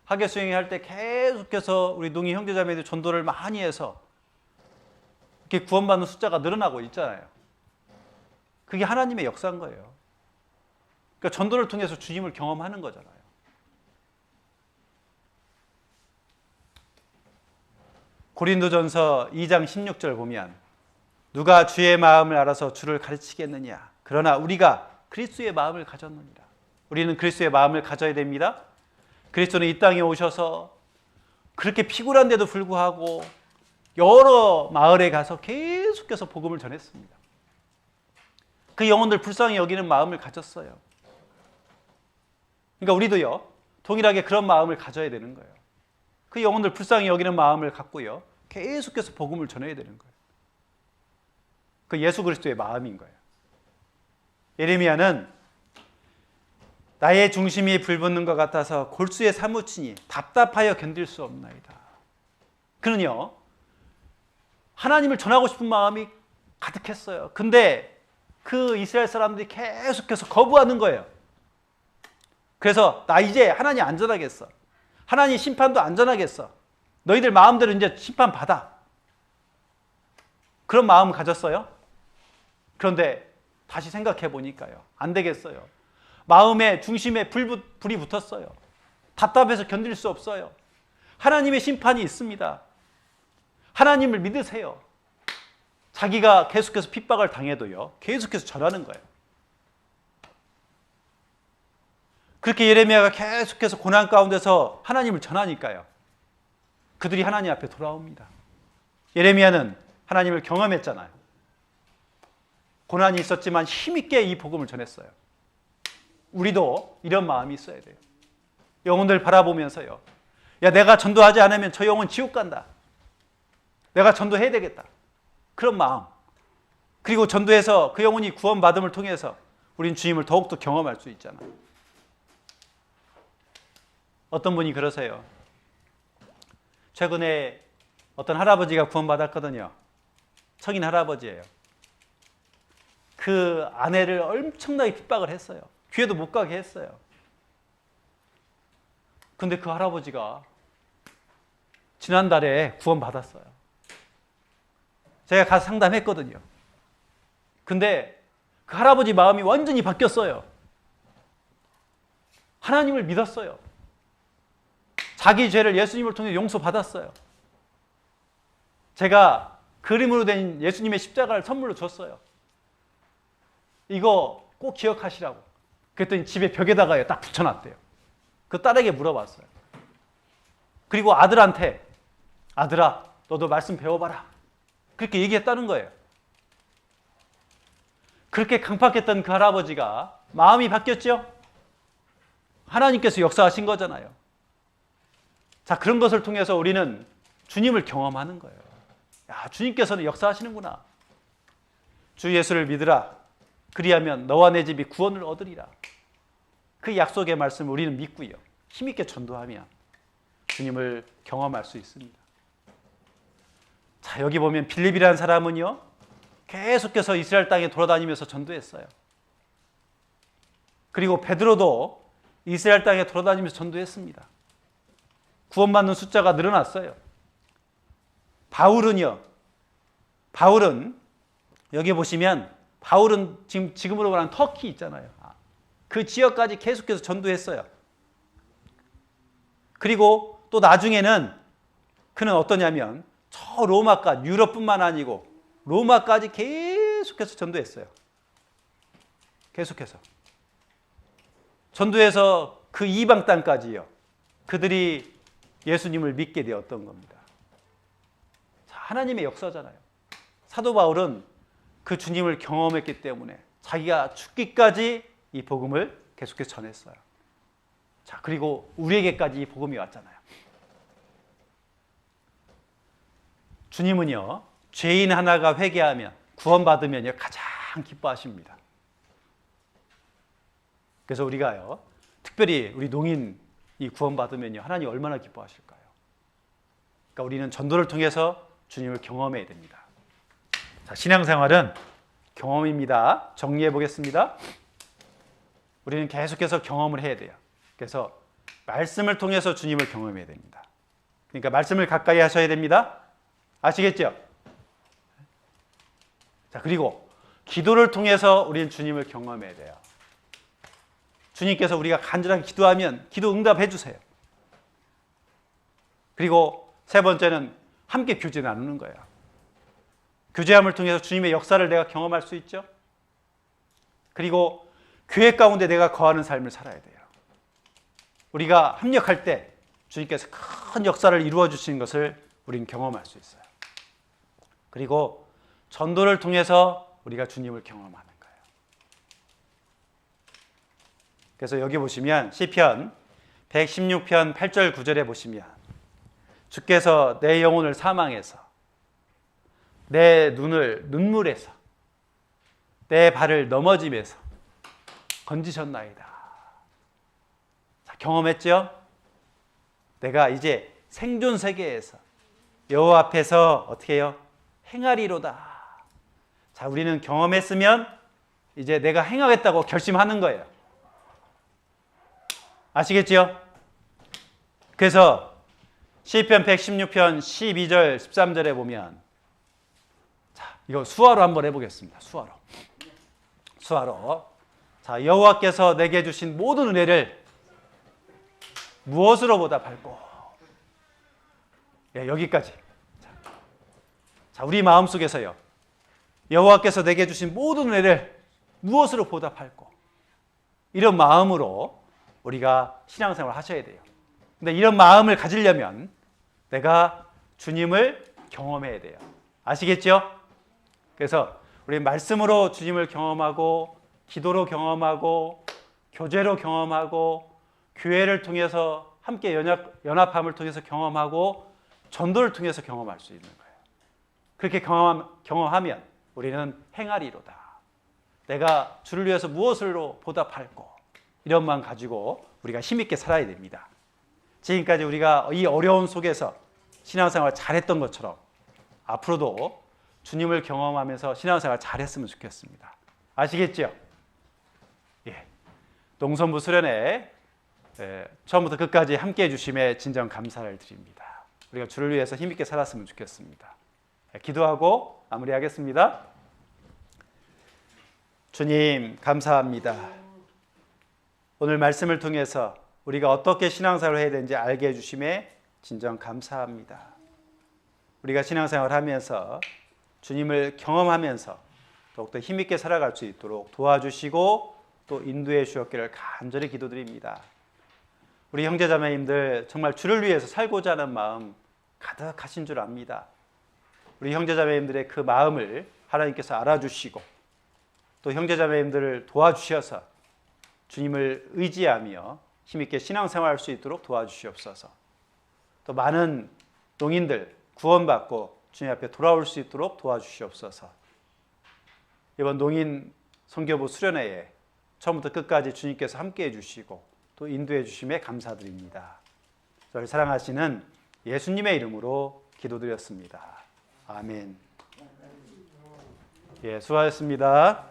하계 수양회 할 때 계속해서 우리 농인 형제 자매인들 전도를 많이 해서 이렇게 구원받는 숫자가 늘어나고 있잖아요. 그게 하나님의 역사인 거예요. 그러니까 전도를 통해서 주님을 경험하는 거잖아요. 고린도전서 2장 16절 보면 누가 주의 마음을 알아서 주를 가르치겠느냐. 그러나 우리가 그리스도의 마음을 가졌느니라. 우리는 그리스도의 마음을 가져야 됩니다. 그리스도는 이 땅에 오셔서 그렇게 피곤한데도 불구하고 여러 마을에 가서 계속해서 복음을 전했습니다. 그 영혼들 불쌍히 여기는 마음을 가졌어요. 그러니까 우리도요, 동일하게 그런 마음을 가져야 되는 거예요. 그 영혼들 불쌍히 여기는 마음을 갖고요, 계속해서 복음을 전해야 되는 거예요. 그 예수 그리스도의 마음인 거예요. 예레미야는 나의 중심이 불붙는 것 같아서 골수에 사무치니 답답하여 견딜 수 없나이다. 그는요, 하나님을 전하고 싶은 마음이 가득했어요. 근데 그 이스라엘 사람들이 계속해서 거부하는 거예요. 그래서 나 이제 하나님 안 전하겠어. 하나님 심판도 안 전하겠어. 너희들 마음대로 이제 심판 받아. 그런 마음 가졌어요. 그런데 다시 생각해 보니까요, 안 되겠어요. 마음의 중심에 불이 붙었어요. 답답해서 견딜 수 없어요. 하나님의 심판이 있습니다. 하나님을 믿으세요. 자기가 계속해서 핍박을 당해도요, 계속해서 전하는 거예요. 그렇게 예레미야가 계속해서 고난 가운데서 하나님을 전하니까요, 그들이 하나님 앞에 돌아옵니다. 예레미야는 하나님을 경험했잖아요. 고난이 있었지만 힘있게 이 복음을 전했어요. 우리도 이런 마음이 있어야 돼요. 영혼들 바라보면서요, 야, 내가 전도하지 않으면 저 영혼 지옥 간다. 내가 전도해야 되겠다. 그런 마음. 그리고 전도해서 그 영혼이 구원받음을 통해서 우린 주님을 더욱더 경험할 수 있잖아요. 어떤 분이 그러세요. 최근에 어떤 할아버지가 구원받았거든요. 성인 할아버지예요. 그 아내를 엄청나게 핍박을 했어요. 교회도 못 가게 했어요. 근데 그 할아버지가 지난달에 구원받았어요. 제가 가서 상담했거든요. 근데 그 할아버지 마음이 완전히 바뀌었어요. 하나님을 믿었어요. 자기 죄를 예수님을 통해 용서받았어요. 제가 그림으로 된 예수님의 십자가를 선물로 줬어요. 이거 꼭 기억하시라고. 그랬더니 집에 벽에다가 딱 붙여놨대요. 그 딸에게 물어봤어요. 그리고 아들한테, 아들아, 너도 말씀 배워봐라. 그렇게 얘기했다는 거예요. 그렇게 강팍했던 그 할아버지가 마음이 바뀌었죠? 하나님께서 역사하신 거잖아요. 자, 그런 것을 통해서 우리는 주님을 경험하는 거예요. 야, 주님께서는 역사하시는구나. 주 예수를 믿으라. 그리하면 너와 내 집이 구원을 얻으리라. 그 약속의 말씀을 우리는 믿고요, 힘있게 전도하면 주님을 경험할 수 있습니다. 자, 여기 보면 빌립이라는 사람은요, 계속해서 이스라엘 땅에 돌아다니면서 전도했어요. 그리고 베드로도 이스라엘 땅에 돌아다니면서 전도했습니다. 구원받는 숫자가 늘어났어요. 바울은 여기 보시면 바울은 지금으로 말하는 터키 있잖아요. 그 지역까지 계속해서 전도했어요. 그리고 또 나중에는 그는 어떠냐면 저 로마까지, 유럽뿐만 아니고 로마까지 계속해서 전도했어요. 계속해서 전도해서 그 이방 땅까지요, 그들이 예수님을 믿게 되었던 겁니다. 자, 하나님의 역사잖아요. 사도 바울은 그 주님을 경험했기 때문에 자기가 죽기까지 이 복음을 계속해서 전했어요. 자, 그리고 우리에게까지 이 복음이 왔잖아요. 주님은요, 죄인 하나가 회개하면, 구원받으면요, 가장 기뻐하십니다. 그래서 우리가요, 특별히 우리 농인이 구원받으면요, 하나님 얼마나 기뻐하실까요? 그러니까 우리는 전도를 통해서 주님을 경험해야 됩니다. 자, 신앙생활은 경험입니다. 정리해 보겠습니다. 우리는 계속해서 경험을 해야 돼요. 그래서 말씀을 통해서 주님을 경험해야 됩니다. 그러니까 말씀을 가까이 하셔야 됩니다. 아시겠죠? 자, 그리고 기도를 통해서 우리는 주님을 경험해야 돼요. 주님께서 우리가 간절하게 기도하면 기도 응답해 주세요. 그리고 세 번째는 함께 교제 나누는 거예요. 교제함을 통해서 주님의 역사를 내가 경험할 수 있죠. 그리고 교회 가운데 내가 거하는 삶을 살아야 돼요. 우리가 합력할 때 주님께서 큰 역사를 이루어 주시는 것을 우리는 경험할 수 있어요. 그리고 전도를 통해서 우리가 주님을 경험하는 거예요. 그래서 여기 보시면 시편 116편 8절 9절에 보시면 주께서 내 영혼을 사망에서 내 눈을 눈물에서 내 발을 넘어짐에서 건지셨나이다. 자, 경험했죠? 내가 이제 생존 세계에서 여호와 앞에서 어떻게 해요? 행하리로다. 자, 우리는 경험했으면 이제 내가 행하겠다고 결심하는 거예요. 아시겠죠? 그래서 시편 116편 12절 13절에 보면, 자, 이거 수화로 한번 해보겠습니다. 수화로. 자, 여호와께서 내게 주신 모든 은혜를 무엇으로 보답할꼬? 예, 여기까지. 자, 우리 마음속에서요, 여호와께서 내게 주신 모든 은혜를 무엇으로 보답할꼬? 이런 마음으로 우리가 신앙생활을 하셔야 돼요. 근데 이런 마음을 가지려면 내가 주님을 경험해야 돼요. 아시겠죠? 그래서 우리 말씀으로 주님을 경험하고, 기도로 경험하고, 교제로 경험하고, 교회를 통해서 함께 연합함을 통해서 경험하고, 전도를 통해서 경험할 수 있는 거예요. 그렇게 경험하면 우리는 행하리로다. 내가 주를 위해서 무엇으로 보답할꼬? 이런 마음 가지고 우리가 힘있게 살아야 됩니다. 지금까지 우리가 이 어려운 속에서 신앙생활 잘했던 것처럼 앞으로도 주님을 경험하면서 신앙생활 잘했으면 좋겠습니다. 아시겠죠? 예. 농선부 수련회 처음부터 끝까지 함께해 주심에 진정 감사를 드립니다. 우리가 주를 위해서 힘있게 살았으면 좋겠습니다. 기도하고 마무리하겠습니다. 주님, 감사합니다. 오늘 말씀을 통해서 우리가 어떻게 신앙생활을 해야 되는지 알게 해주심에 진정 감사합니다. 우리가 신앙생활을 하면서 주님을 경험하면서 더욱더 힘있게 살아갈 수 있도록 도와주시고 또 인도해 주셨기를 간절히 기도드립니다. 우리 형제자매님들 정말 주를 위해서 살고자 하는 마음 가득하신 줄 압니다. 우리 형제자매님들의 그 마음을 하나님께서 알아주시고 또 형제자매님들을 도와주셔서 주님을 의지하며 힘있게 신앙생활할 수 있도록 도와주시옵소서. 또 많은 농인들 구원받고 주님 앞에 돌아올 수 있도록 도와주시옵소서. 이번 농인 선교부 수련회에 처음부터 끝까지 주님께서 함께해 주시고 또 인도해 주심에 감사드립니다. 저를 사랑하시는 예수님의 이름으로 기도드렸습니다. 아멘. 예, 수고하셨습니다.